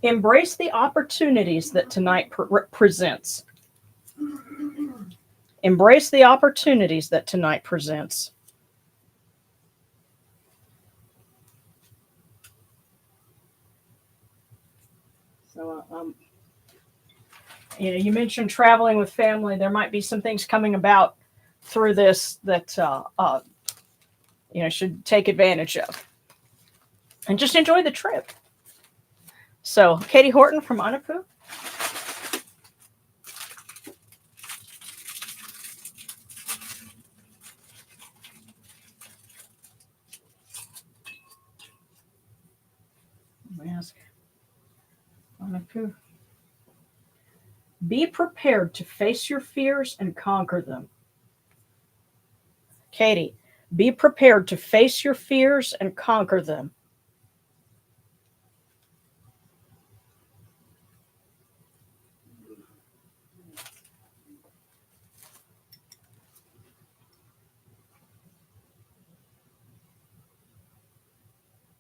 Embrace the opportunities that tonight presents. Embrace the opportunities that tonight presents. So, you mentioned traveling with family. There might be some things coming about through this that should take advantage of, and just enjoy the trip. So, Katie Horton from Anapu. Ask Anapu. Be prepared to face your fears and conquer them. Katie, be prepared to face your fears and conquer them.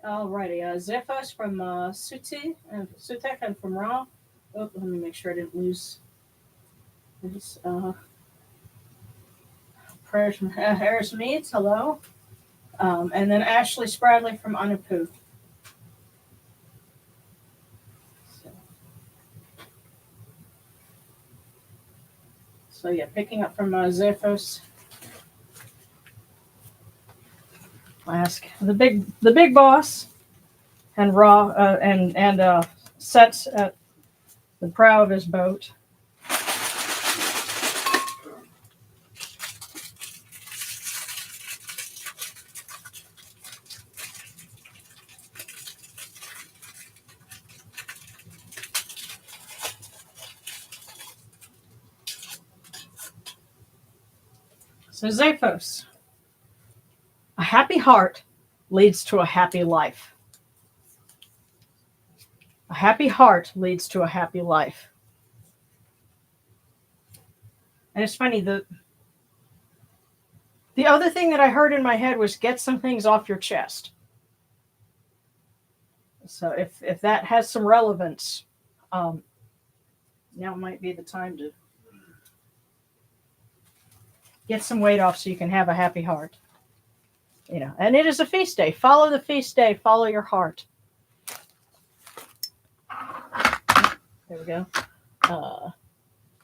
Alrighty, Zephos from Sutek and from Ra. Oh, let me make sure I didn't lose this. Prayers from Harris Meads, hello. And then Ashley Spradley from Anapu. So yeah, picking up from Zephos. I ask the big boss and Ra and sets at the prow of his boat. So Zaphos, a happy heart leads to a happy life. A happy heart leads to a happy life. And it's funny, the other thing that I heard in my head was get some things off your chest. So if that has some relevance, now might be the time to get some weight off so you can have a happy heart. You know, and it is a feast day. Follow the feast day. Follow your heart. There we go.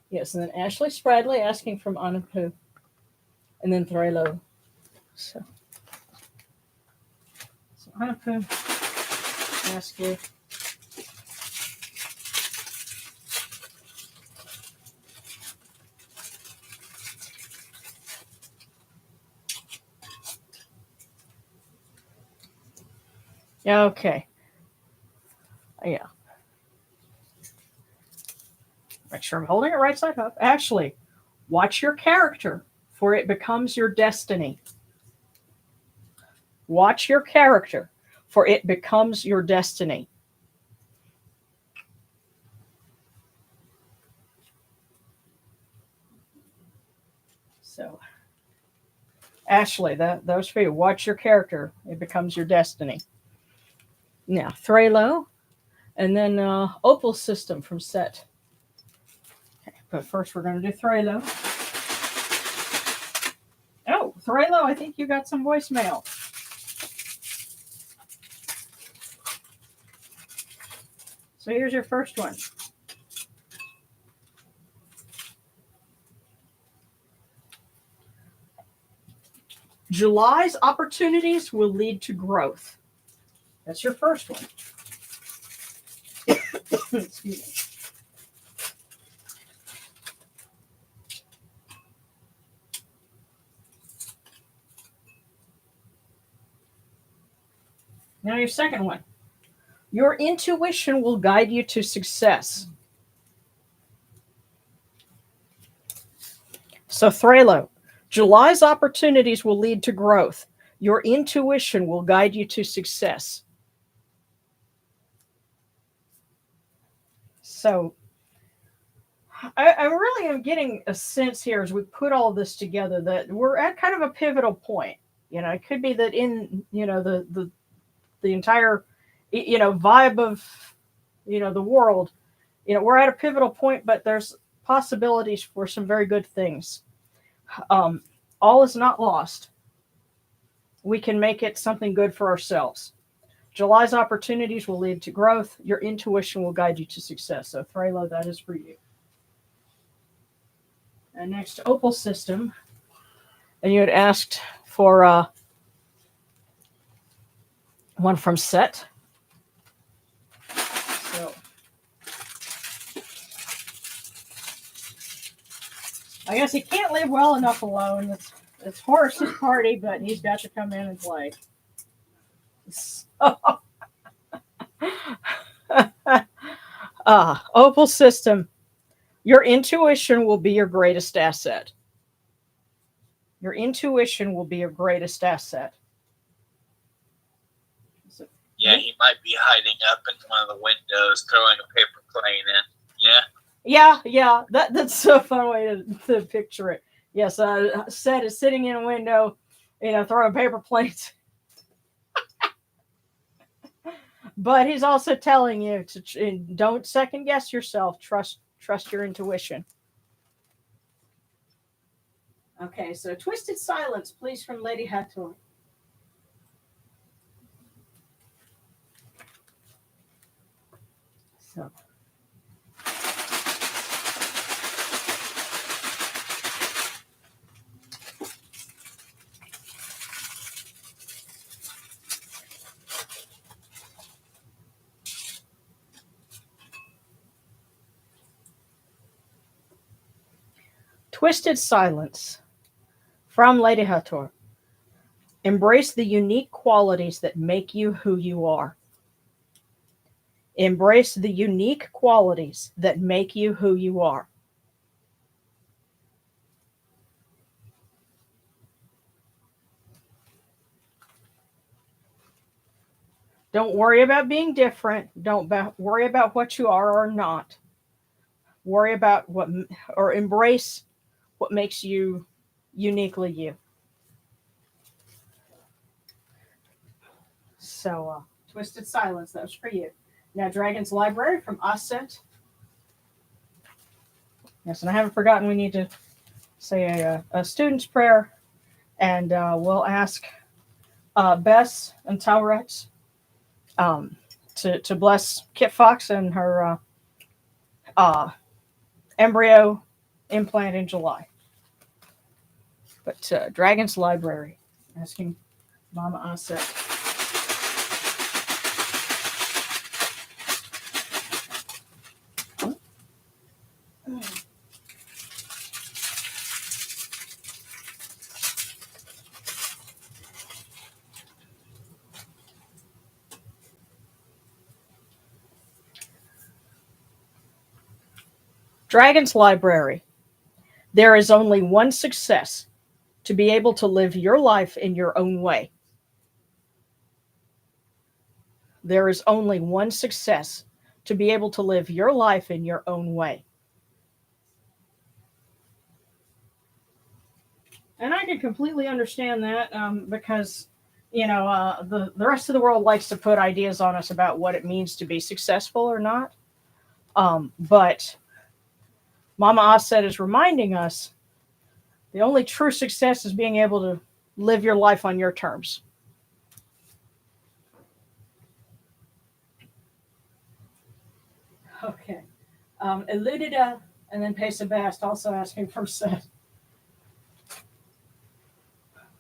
Yes, and then Ashley Spradley asking from Anapu. And then Threlo. So Anapu, ask you. Okay. Yeah. Make sure I'm holding it right side up. Actually, watch your character, for it becomes your destiny. Watch your character, for it becomes your destiny. So, Ashley, those for you. Watch your character, it becomes your destiny. Now, Threlo, and then Opal System from Set. Okay, but first we're going to do Threlo. Oh, Threlo, I think you got some voicemail. So here's your first one. July's opportunities will lead to growth. That's your first one. Excuse me. Now your second one. Your intuition will guide you to success. So Threlo, July's opportunities will lead to growth. Your intuition will guide you to success. So I really am getting a sense here as we put all this together that we're at kind of a pivotal point. You know, it could be that in, you know, the entire, you know, vibe of, you know, the world, you know, we're at a pivotal point, but there's possibilities for some very good things. All is not lost. We can make it something good for ourselves. July's opportunities will lead to growth. Your intuition will guide you to success. So Threlo, that is for you. And next, Opal System. And you had asked for one from Set. So I guess he can't live well enough alone. It's Horus's party, but he's got to come in and play. So, Opal System. Your intuition will be your greatest asset. Your intuition will be your greatest asset. So, yeah, he might be hiding up in one of the windows, throwing a paper plane in. Yeah. Yeah. That's a fun way to picture it. Yes, Seth is sitting in a window, you know, throwing paper planes. But he's also telling you to don't second guess yourself. Trust your intuition. Okay, so Twisted Silence, please, from Lady Hathor. So. Twisted Silence from Lady Hathor. Embrace the unique qualities that make you who you are. Embrace the unique qualities that make you who you are. Don't worry about being different. Don't worry about what you are or not. Worry about what, or embrace what makes you uniquely you. So, Twisted Silence, that was for you. Now, Dragon's Library from Ascent. Yes, and I haven't forgotten we need to say a student's prayer, and we'll ask Bess and Taurex to bless Kit Fox and her embryo implant in July. But Dragon's Library, asking Mama Asset. Dragon's Library. There is only one success: to be able to live your life in your own way. There is only one success: to be able to live your life in your own way. And I can completely understand that because, the rest of the world likes to put ideas on us about what it means to be successful or not. But Mama Asset is reminding us the only true success is being able to live your life on your terms. Okay. Eludida and then Pesabast also asking for Seth.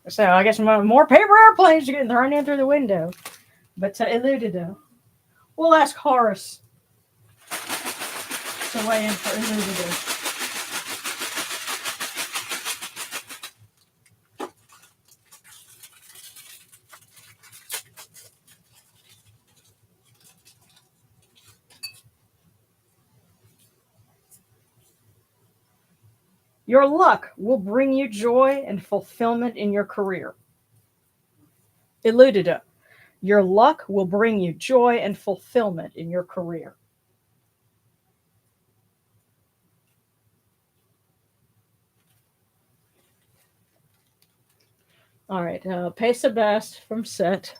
So I guess more paper airplanes are getting thrown in through the window. But Eludida. We'll ask Horus to weigh in for Eludida. Your luck will bring you joy and fulfillment in your career. Eludida. Your luck will bring you joy and fulfillment in your career. All right, Pesabast from Set.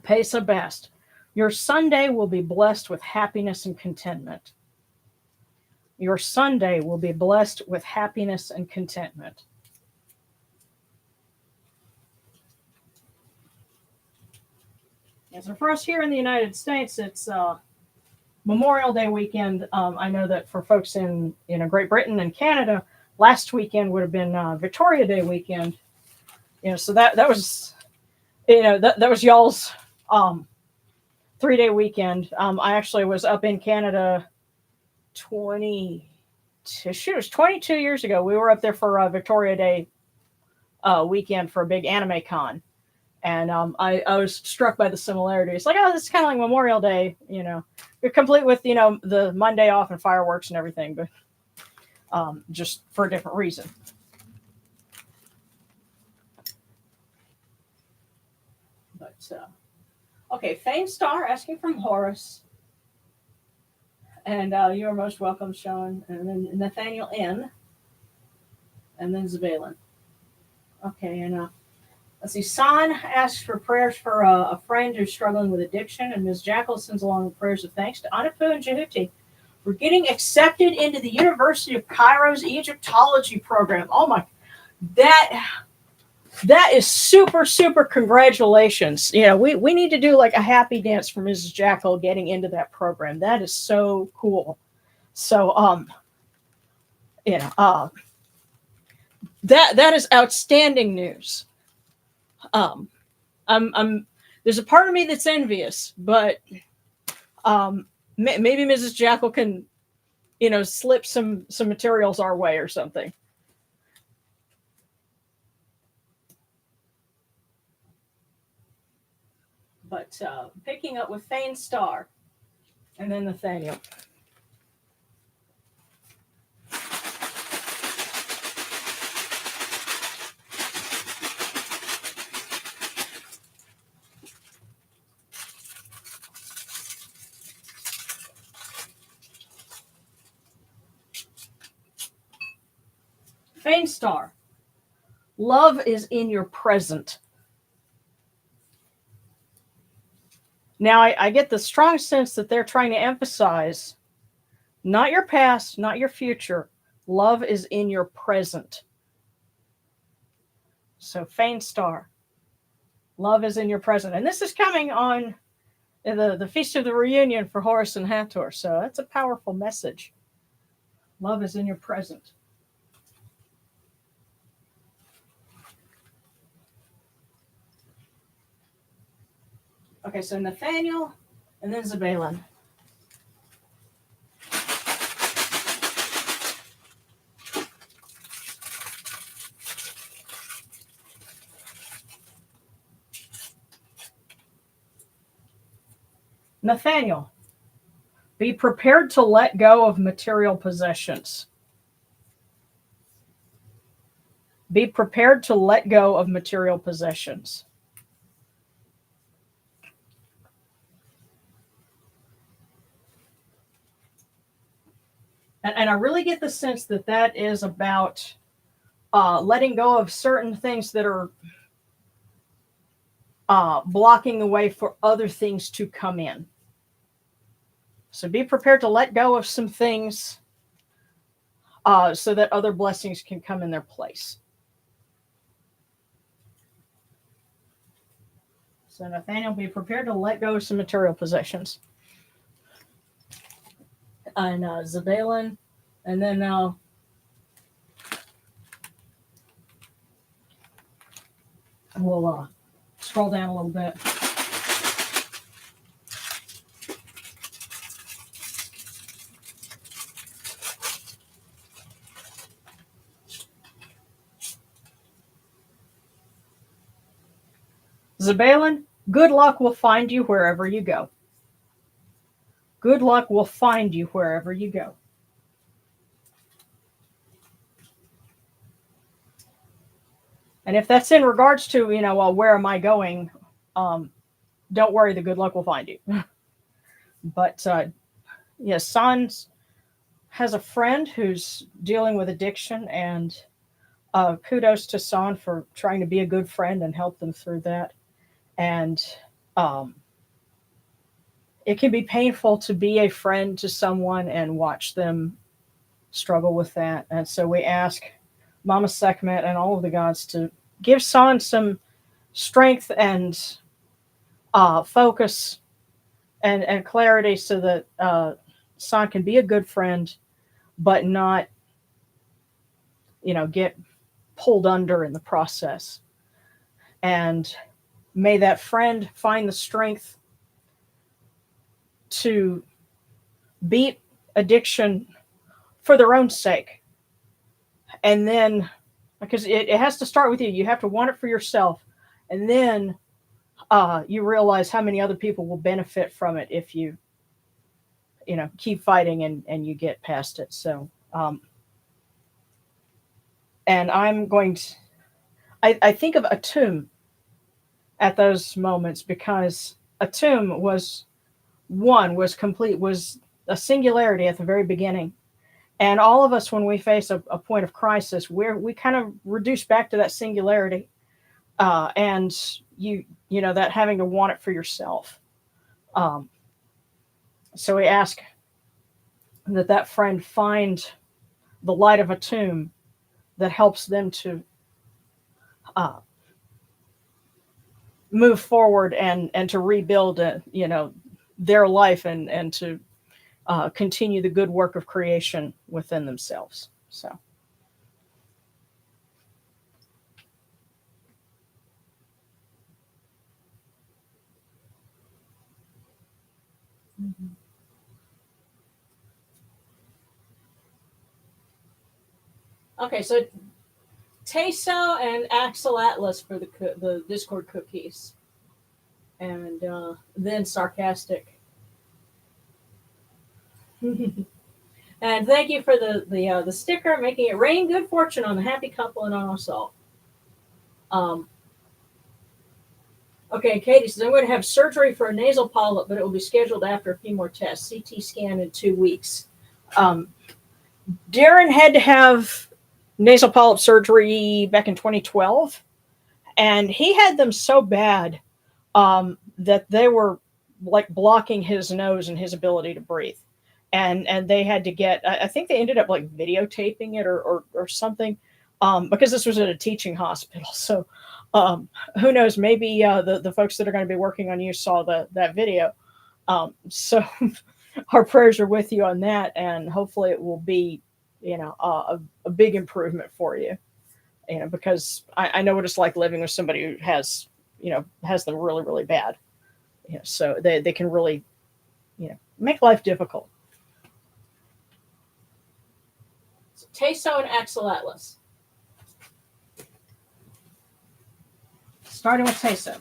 Pesabast. Your Sunday will be blessed with happiness and contentment. Your Sunday will be blessed with happiness and contentment. And so for us here in the United States, it's Memorial Day weekend. I know that for folks in Great Britain and Canada, last weekend would have been Victoria Day weekend. So that was that was y'all's 3-day weekend. I actually was up in Canada 22 years ago. We were up there for Victoria Day weekend for a big anime con. And I was struck by the similarities. Like, this is kind of like Memorial Day, complete with, the Monday off and fireworks and everything, but just for a different reason. But, okay, Fame Star asking from Horus. And you are most welcome, Sean. And then Nathaniel N. And then Zabalin. Okay, and let's see. San asks for prayers for a friend who's struggling with addiction, and Ms. Jackal sends along with prayers of thanks to Anapu and Jehuti for getting accepted into the University of Cairo's Egyptology program. Oh my, that is super, super congratulations. We need to do like a happy dance for Mrs. Jackal getting into that program. That is so cool. So, that is outstanding news. There's a part of me that's envious, but maybe Mrs. Jackal can, slip some materials our way or something. But picking up with Thane Star, and then Nathaniel. Thane Star. Love is in your present. Now, I get the strong sense that they're trying to emphasize not your past, not your future. Love is in your present. So, Fane Star. Love is in your present. And this is coming on the Feast of the Reunion for Horus and Hathor. So, that's a powerful message. Love is in your present. Okay, so Nathaniel and then Zabalin. Nathaniel, be prepared to let go of material possessions. Be prepared to let go of material possessions. And I really get the sense that that is about letting go of certain things that are blocking the way for other things to come in. So be prepared to let go of some things so that other blessings can come in their place. So Nathaniel, be prepared to let go of some material possessions. And Zabalin, and then we'll scroll down a little bit. Zabalin, good luck will find you wherever you go. Good luck will find you wherever you go. And if that's in regards to, well, where am I going? Don't worry, the good luck will find you. But yes, Sans has a friend who's dealing with addiction, and kudos to San for trying to be a good friend and help them through that. And it can be painful to be a friend to someone and watch them struggle with that. And so we ask Mama Sekhmet and all of the gods to give San some strength and focus and clarity so that San can be a good friend, but not, get pulled under in the process. And may that friend find the strength to beat addiction for their own sake. And then, because it has to start with you. You have to want it for yourself. And then you realize how many other people will benefit from it if you, keep fighting and you get past it. So, and I'm going to, I think of Atum at those moments, because Atum was complete, was a singularity at the very beginning. And all of us, when we face a point of crisis, we kind of reduce back to that singularity. And that having to want it for yourself. So we ask that friend find the light of a tomb that helps them to move forward and to rebuild, their life and to continue the good work of creation within themselves. So. Mm-hmm. Okay, so Teso and Axel Atlas for the Discord cookies. And then sarcastic. And thank you for the sticker, making it rain good fortune on the happy couple and on us all. Okay, Katie says, I'm going to have surgery for a nasal polyp, but it will be scheduled after a few more tests. CT scan in 2 weeks. Darren had to have nasal polyp surgery back in 2012, and he had them so bad that they were like blocking his nose and his ability to breathe. And they had to get, I think they ended up like videotaping it or something, because this was at a teaching hospital. So who knows, maybe the folks that are going to be working on you saw that video. So our prayers are with you on that, and hopefully it will be, a big improvement for you, because I know what it's like living with somebody who has them really, really bad. So they can really, make life difficult. So, Teso and Axel Atlas. Starting with Teso.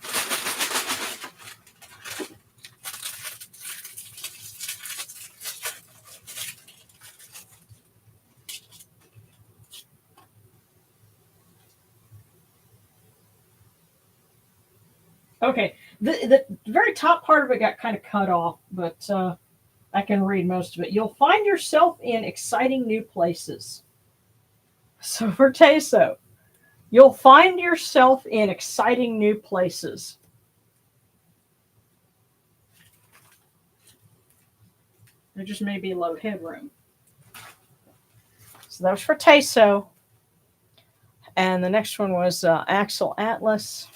Okay, the very top part of it got kind of cut off, but I can read most of it. You'll find yourself in exciting new places. So for Teso, you'll find yourself in exciting new places. There just may be low headroom. So that was for Teso. And the next one was Axel Atlas.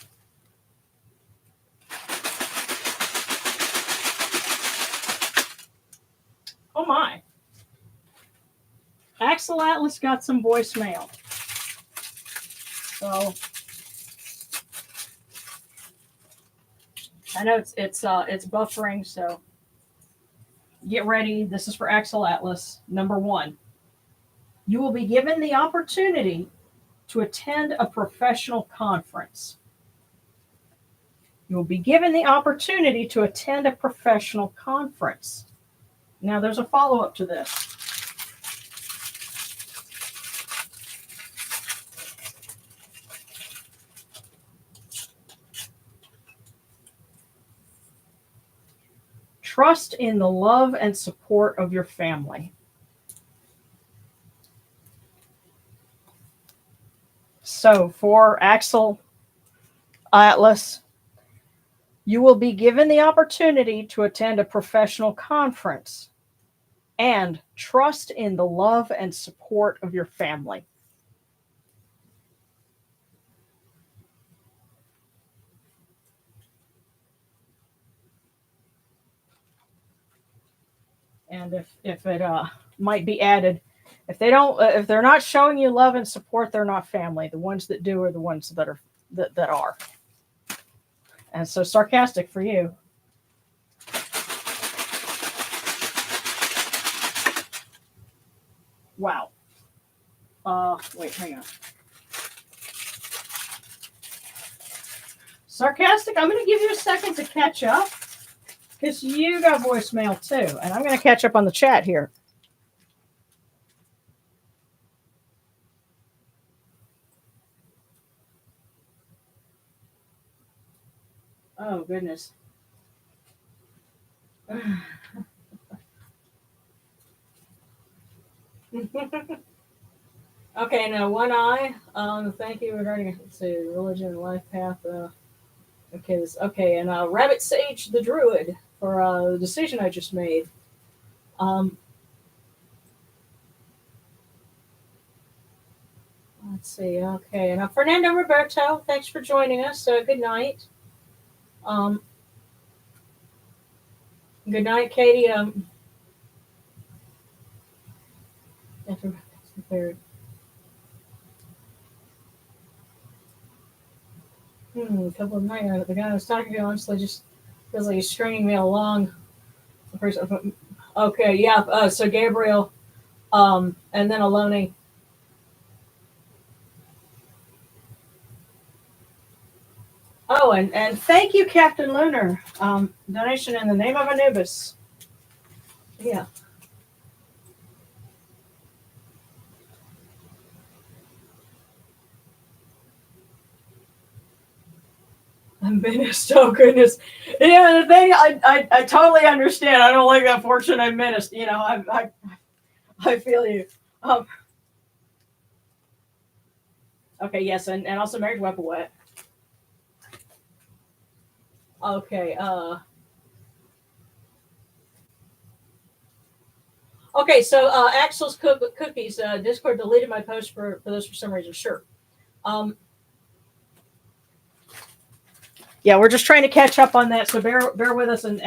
Oh my. Axel Atlas got some voicemail. So I know it's buffering, so get ready. This is for Axel Atlas. Number 1. You will be given the opportunity to attend a professional conference. You will be given the opportunity to attend a professional conference. Now, there's a follow-up to this. Trust in the love and support of your family. So, for Axel Atlas, you will be given the opportunity to attend a professional conference and trust in the love and support of your family. And if it might be added, if they're not showing you love and support, they're not family. The ones that do are the ones that are. And so sarcastic for you. Wow. Wait, hang on. Sarcastic, I'm going to give you a second to catch up, because you got voicemail too. And I'm going to catch up on the chat here. Oh, goodness. Okay, now one eye. Thank you regarding, let's see, religion and life path. Okay, and Rabbit Sage the Druid for the decision I just made. Let's see. Okay, and Fernando Roberto, thanks for joining us. Good night. Good night, Katie. Third. A couple of nights. The guy I was talking to honestly just feels like he's stringing me along. Okay, yeah. So Gabriel, and then Aloni. Oh, and thank you, Captain Lunar. Donation in the name of Anubis. Yeah. I'm menaced. Oh goodness. Yeah, the thing I totally understand. I don't like that fortune I'm menaced. You know, I feel you. Um okay, yes, and also married weapon wet. Okay, okay, so Axel's cookies, Discord deleted my post for those for some reason. Sure. Um yeah, we're just trying to catch up on that, so bear with us and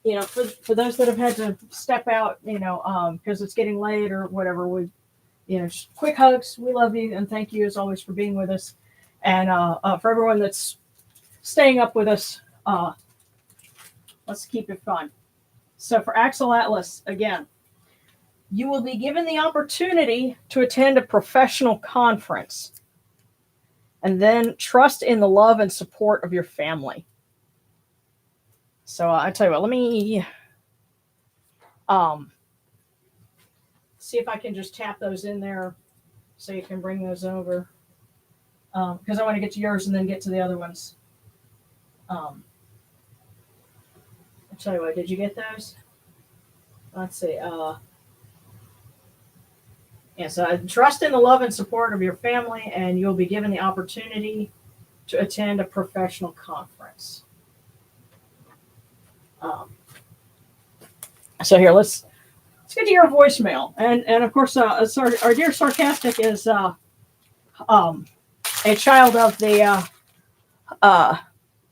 you know, for those that have had to step out, you know, because it's getting late or whatever, we, you know, just quick hugs. We love you and thank you as always for being with us, and for everyone that's staying up with us, let's keep it fun. So for Axel Atlas, again, you will be given the opportunity to attend a professional conference, and then trust in the love and support of your family. So I tell you what, let me see if I can just tap those in there so you can bring those over. Because I want to get to yours and then get to the other ones. I'll tell you what, did you get those? Let's see. Yes, trust in the love and support of your family, and you'll be given the opportunity to attend a professional conference. So here, let's get to your voicemail, and of course, our dear Sarcastic is a child of the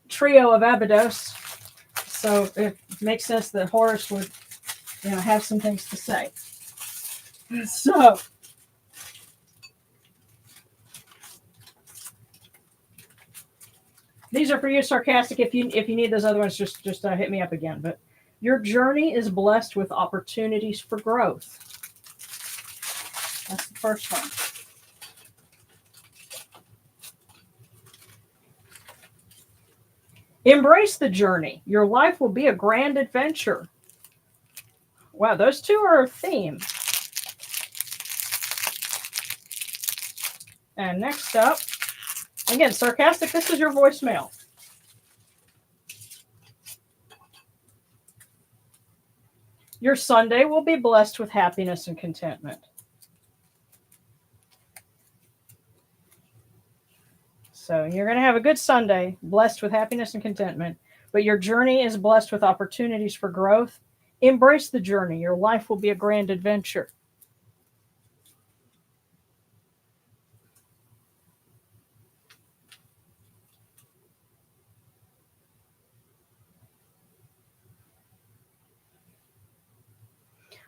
trio of Abydos, so it makes sense that Horus would, you know, have some things to say. So these are for you, Sarcastic. If you need those other ones, just hit me up again. But your journey is blessed with opportunities for growth. That's the first one. Embrace the journey. Your life will be a grand adventure. Wow, those two are a theme. And next up, again, Sarcastic, this is your voicemail. Your Sunday will be blessed with happiness and contentment. So you're going to have a good Sunday, blessed with happiness and contentment, but your journey is blessed with opportunities for growth. Embrace the journey. Your life will be a grand adventure.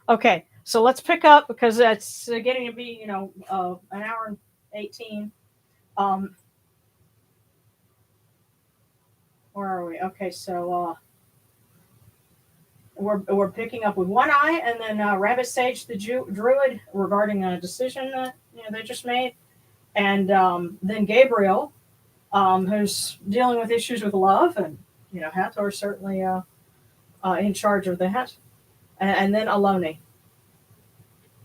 Okay, so let's pick up because it's getting to be, you know, an hour and 18. Where are we? Okay, so we're picking up with One Eye, and then Rabbit Sage the Druid regarding a decision that, you know, they just made, and then Gabriel, who's dealing with issues with love, and, you know, Hathor certainly in charge of that, and then Aloni,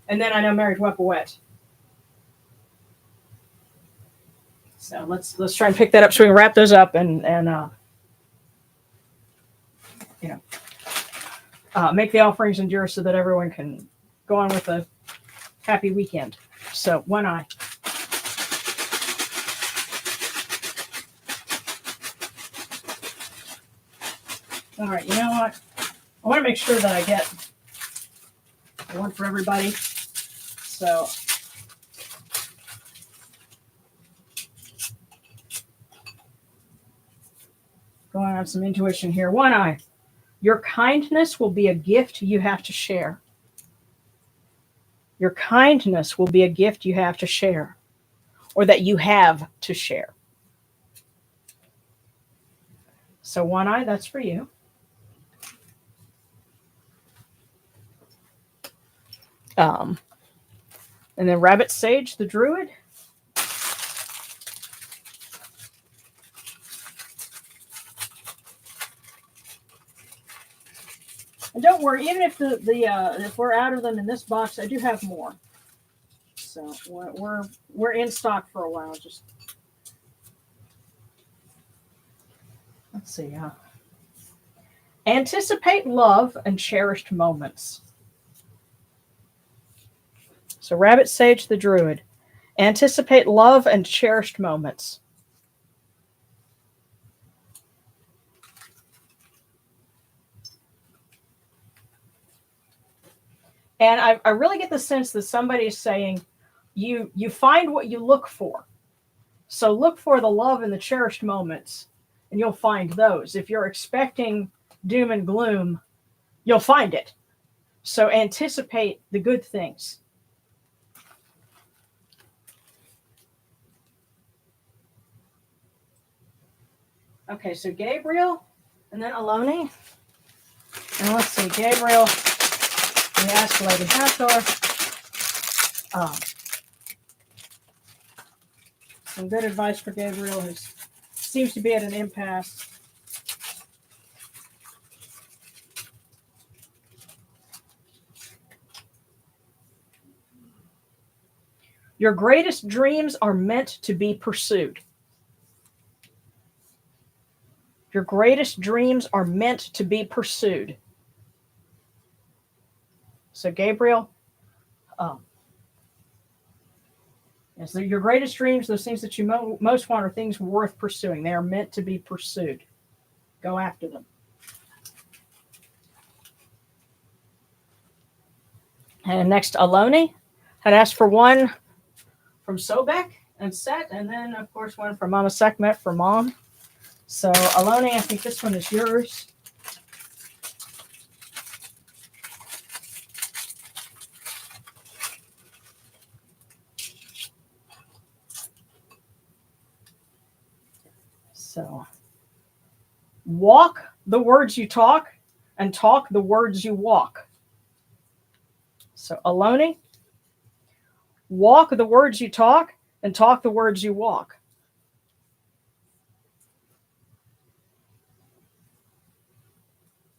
and then I know Married Wet. So let's try and pick that up so we can wrap those up and you know, make the offerings endure so that everyone can go on with a happy weekend. So One Eye. All right, you know what? I want to make sure that I get one for everybody. So going on some intuition here. One Eye. Your kindness will be a gift you have to share. Your kindness will be a gift you have to share, or that you have to share. So One Eye, that's for you. And then Rabbit Sage, the Druid. And don't worry, even if if we're out of them in this box, I do have more. So we're in stock for a while. Just let's see. Anticipate love and cherished moments. So Rabbit Sage the Druid. Anticipate love and cherished moments. And I really get the sense that somebody is saying, you find what you look for. So look for the love and the cherished moments, and you'll find those. If you're expecting doom and gloom, you'll find it. So anticipate the good things. Okay, so Gabriel, and then Aloni. And let's see, Gabriel, we asked Lady Hathor. Some good advice for Gabriel, who seems to be at an impasse. Your greatest dreams are meant to be pursued. Your greatest dreams are meant to be pursued. So Gabriel, so your greatest dreams, those things that you most want, are things worth pursuing. They are meant to be pursued. Go after them. And next, Aloni had asked for one from Sobek and Set, and then, of course, one from Mama Sekhmet for Mom. So, Aloni, I think this one is yours. So, walk the words you talk and talk the words you walk. So, Aloni, walk the words you talk and talk the words you walk.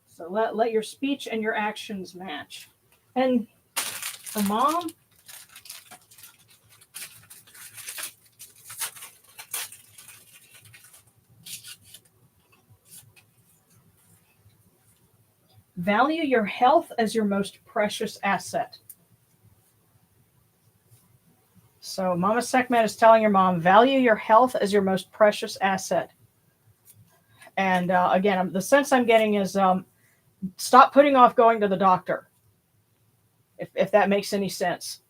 So let your speech and your actions match. And for Mom, value your health as your most precious asset. So Mama Sekhmet is telling your mom, value your health as your most precious asset. And again, the sense I'm getting is stop putting off going to the doctor, if that makes any sense.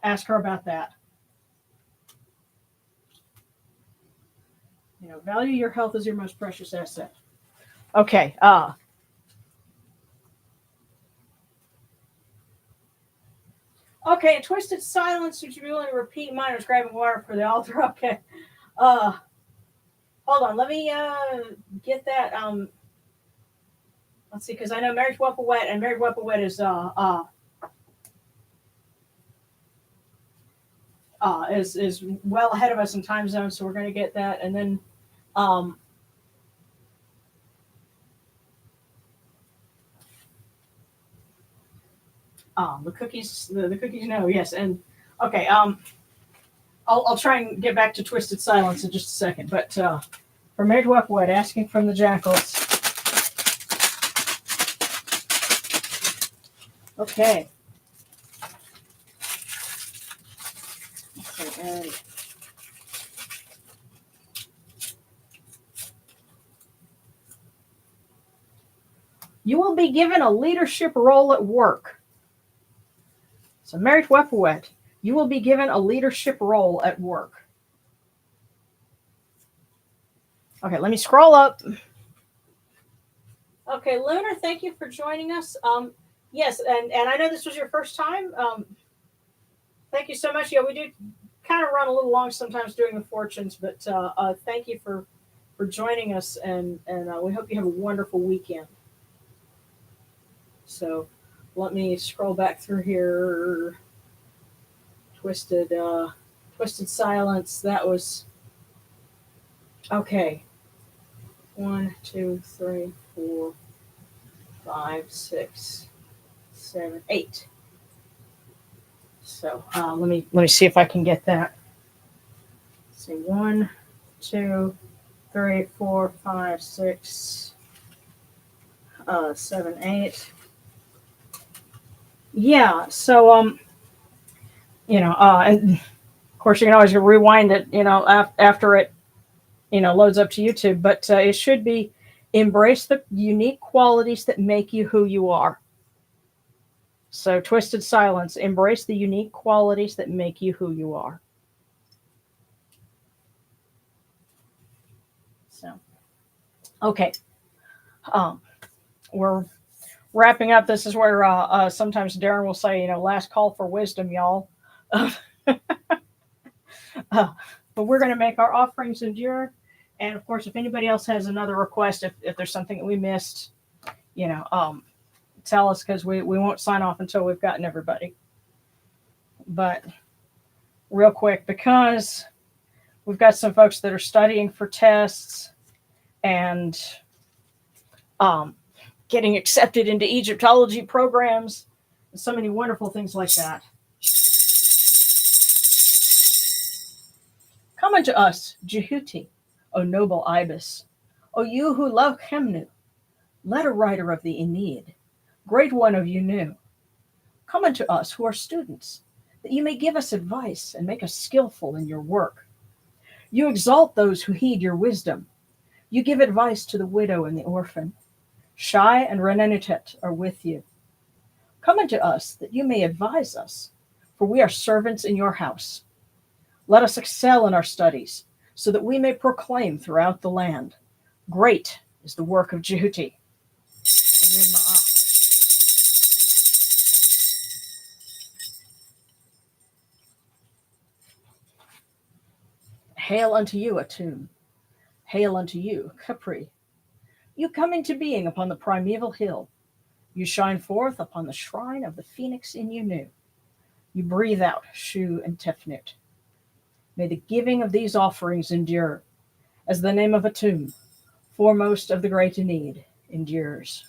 Ask her about that. Value your health as your most precious asset. Okay. Okay, Twisted Silence. Would you be willing to repeat mine? I was grabbing water for the altar. Okay. Hold on. Let me get that. Let's see, because I know Marriage Wet, and Marriage Wet is well ahead of us in time zone, so we're going to get that, and then the cookies, the cookies, no, yes, and okay, I'll try and get back to Twisted Silence in just a second, but for Marriage Wet, asking from the Jackals. Okay. And you will be given a leadership role at work. So, Marriage Wet, you will be given a leadership role at work. Okay, let me scroll up. Okay, Lunar, thank you for joining us. Yes, and I know this was your first time. Thank you so much. Yeah, we do kind of run a little long sometimes doing the fortunes, but thank you for joining us, and we hope you have a wonderful weekend. So let me scroll back through here. Twisted Silence. That was okay. 1, 2, 3, 4, 5, 6, 7, 8. So let me see if I can get that. Let's see, 1, 2, 3, 4, 5, 6, 7, 8. Yeah. So and of course you can always rewind it, after it, loads up to YouTube. But it should be embrace the unique qualities that make you who you are. So Twisted Silence, embrace the unique qualities that make you who you are. So, okay. We're wrapping up. This is where sometimes Darren will say, last call for wisdom, y'all. But we're going to make our offerings endure. And of course, if anybody else has another request, if there's something that we missed, tell us, because we won't sign off until we've gotten everybody. But real quick, because we've got some folks that are studying for tests and getting accepted into Egyptology programs, and so many wonderful things like that. Come unto us, Jehuti, O noble ibis, O you who love Chemnu, letter writer of the Aeneid, great one of you new. Come unto us who are students, that you may give us advice and make us skillful in your work. You exalt those who heed your wisdom. You give advice to the widow and the orphan. Shai and Renenutet are with you. Come unto us that you may advise us, for we are servants in your house. Let us excel in our studies, so that we may proclaim throughout the land, great is the work of Jehuti. Amen Ma'ah. Hail unto you, Atum. Hail unto you, Capri. You come into being upon the primeval hill. You shine forth upon the shrine of the phoenix in Unu. You breathe out Shu and Tefnut. May the giving of these offerings endure, as the name of Atum, foremost of the great Aeneid, endures.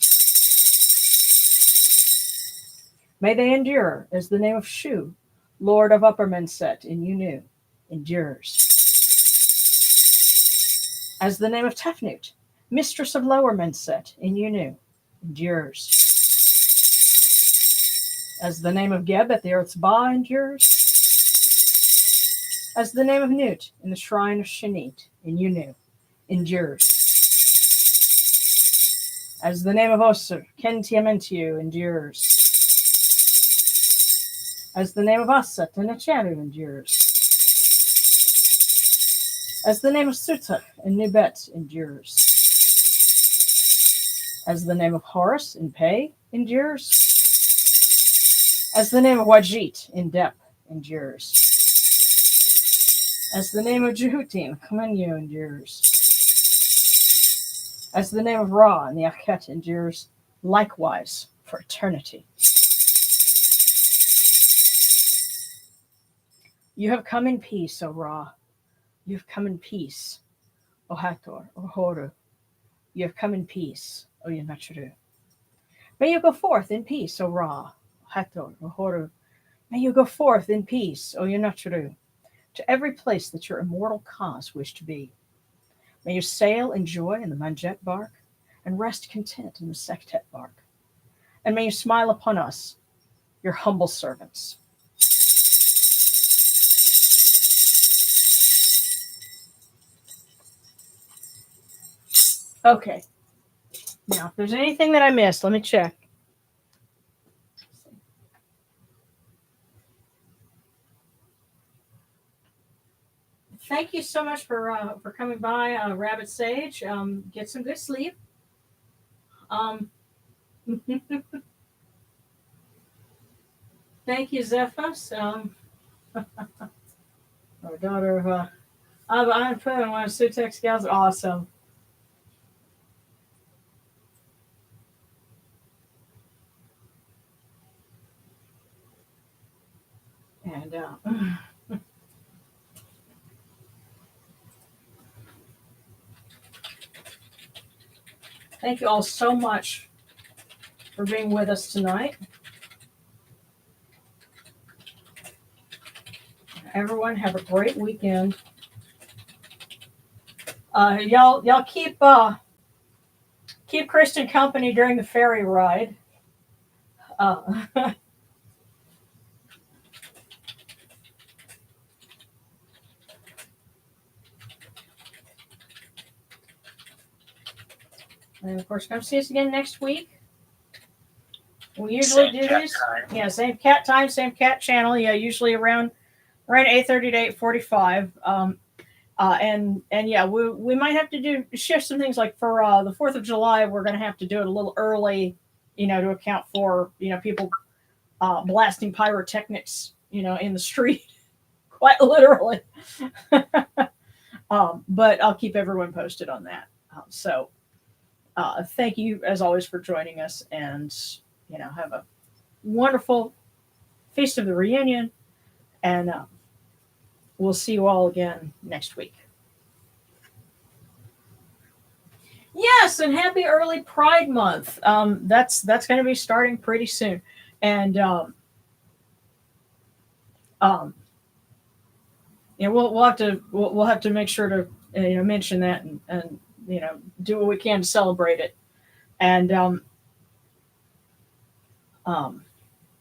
May they endure as the name of Shu, lord of Upper Menset in Unu, endures. As the name of Tefnut, mistress of Lower Menset in Unu, endures. As the name of Geb at the earth's Ba endures. As the name of Nut in the shrine of Shanit in Unu, endures. As the name of Osir, Kentiamentiu, endures. As the name of Asset in Achanu endures. As the name of Suta in Nubet endures. As the name of Horus in Pei endures. As the name of Wajit in Dep endures. As the name of Jehuti in Kamenyu endures. As the name of Ra in the Akhet endures, likewise for eternity. You have come in peace, O Ra. You have come in peace, O Hathor, O Horu. You have come in peace, O Yanacharu. May you go forth in peace, O Ra, O Hathor, O Horu. May you go forth in peace, O Yanacharu, to every place that your immortal cause wish to be. May you sail in joy in the Manjet bark, and rest content in the Sektet bark. And may you smile upon us, your humble servants. Okay. Now, if there's anything that I missed, let me check. Thank you so much for coming by, Rabbit Sage. Get some good sleep. Thank you, Zephas. Our daughter of I'm putting one of Sutek's gals. Awesome. And thank you all so much for being with us tonight. Everyone have a great weekend. Y'all keep Kristen company during the ferry ride. And of course, come see us again next week. We usually do these. Yeah, same cat time, same cat channel. Yeah, usually around 8:30 to 8:45. And yeah, we might have to shift some things, like for the 4th of July. We're going to have to do it a little early, to account for people blasting pyrotechnics, in the street, quite literally. But I'll keep everyone posted on that. So thank you as always for joining us, and have a wonderful Feast of the Reunion, and we'll see you all again next week. Yes, and happy early Pride Month. That's going to be starting pretty soon, and we'll have to make sure to mention that and do what we can to celebrate it. And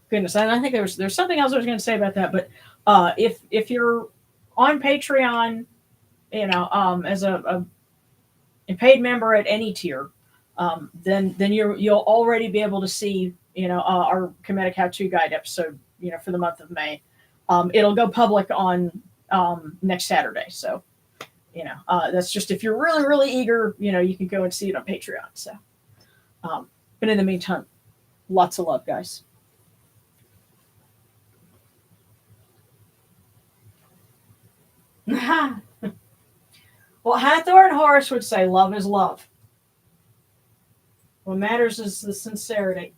goodness, and I think there's something else I was going to say about that, but if you're on Patreon, as a paid member at any tier, then you'll already be able to see our Kemetic how-to guide episode for the month of May. It'll go public on next Saturday, so that's just if you're really, really eager, you can go and see it on Patreon. So but in the meantime, lots of love, guys. Well, Hathor and Horus would say love is love. What matters is the sincerity.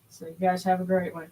So you guys have a great one.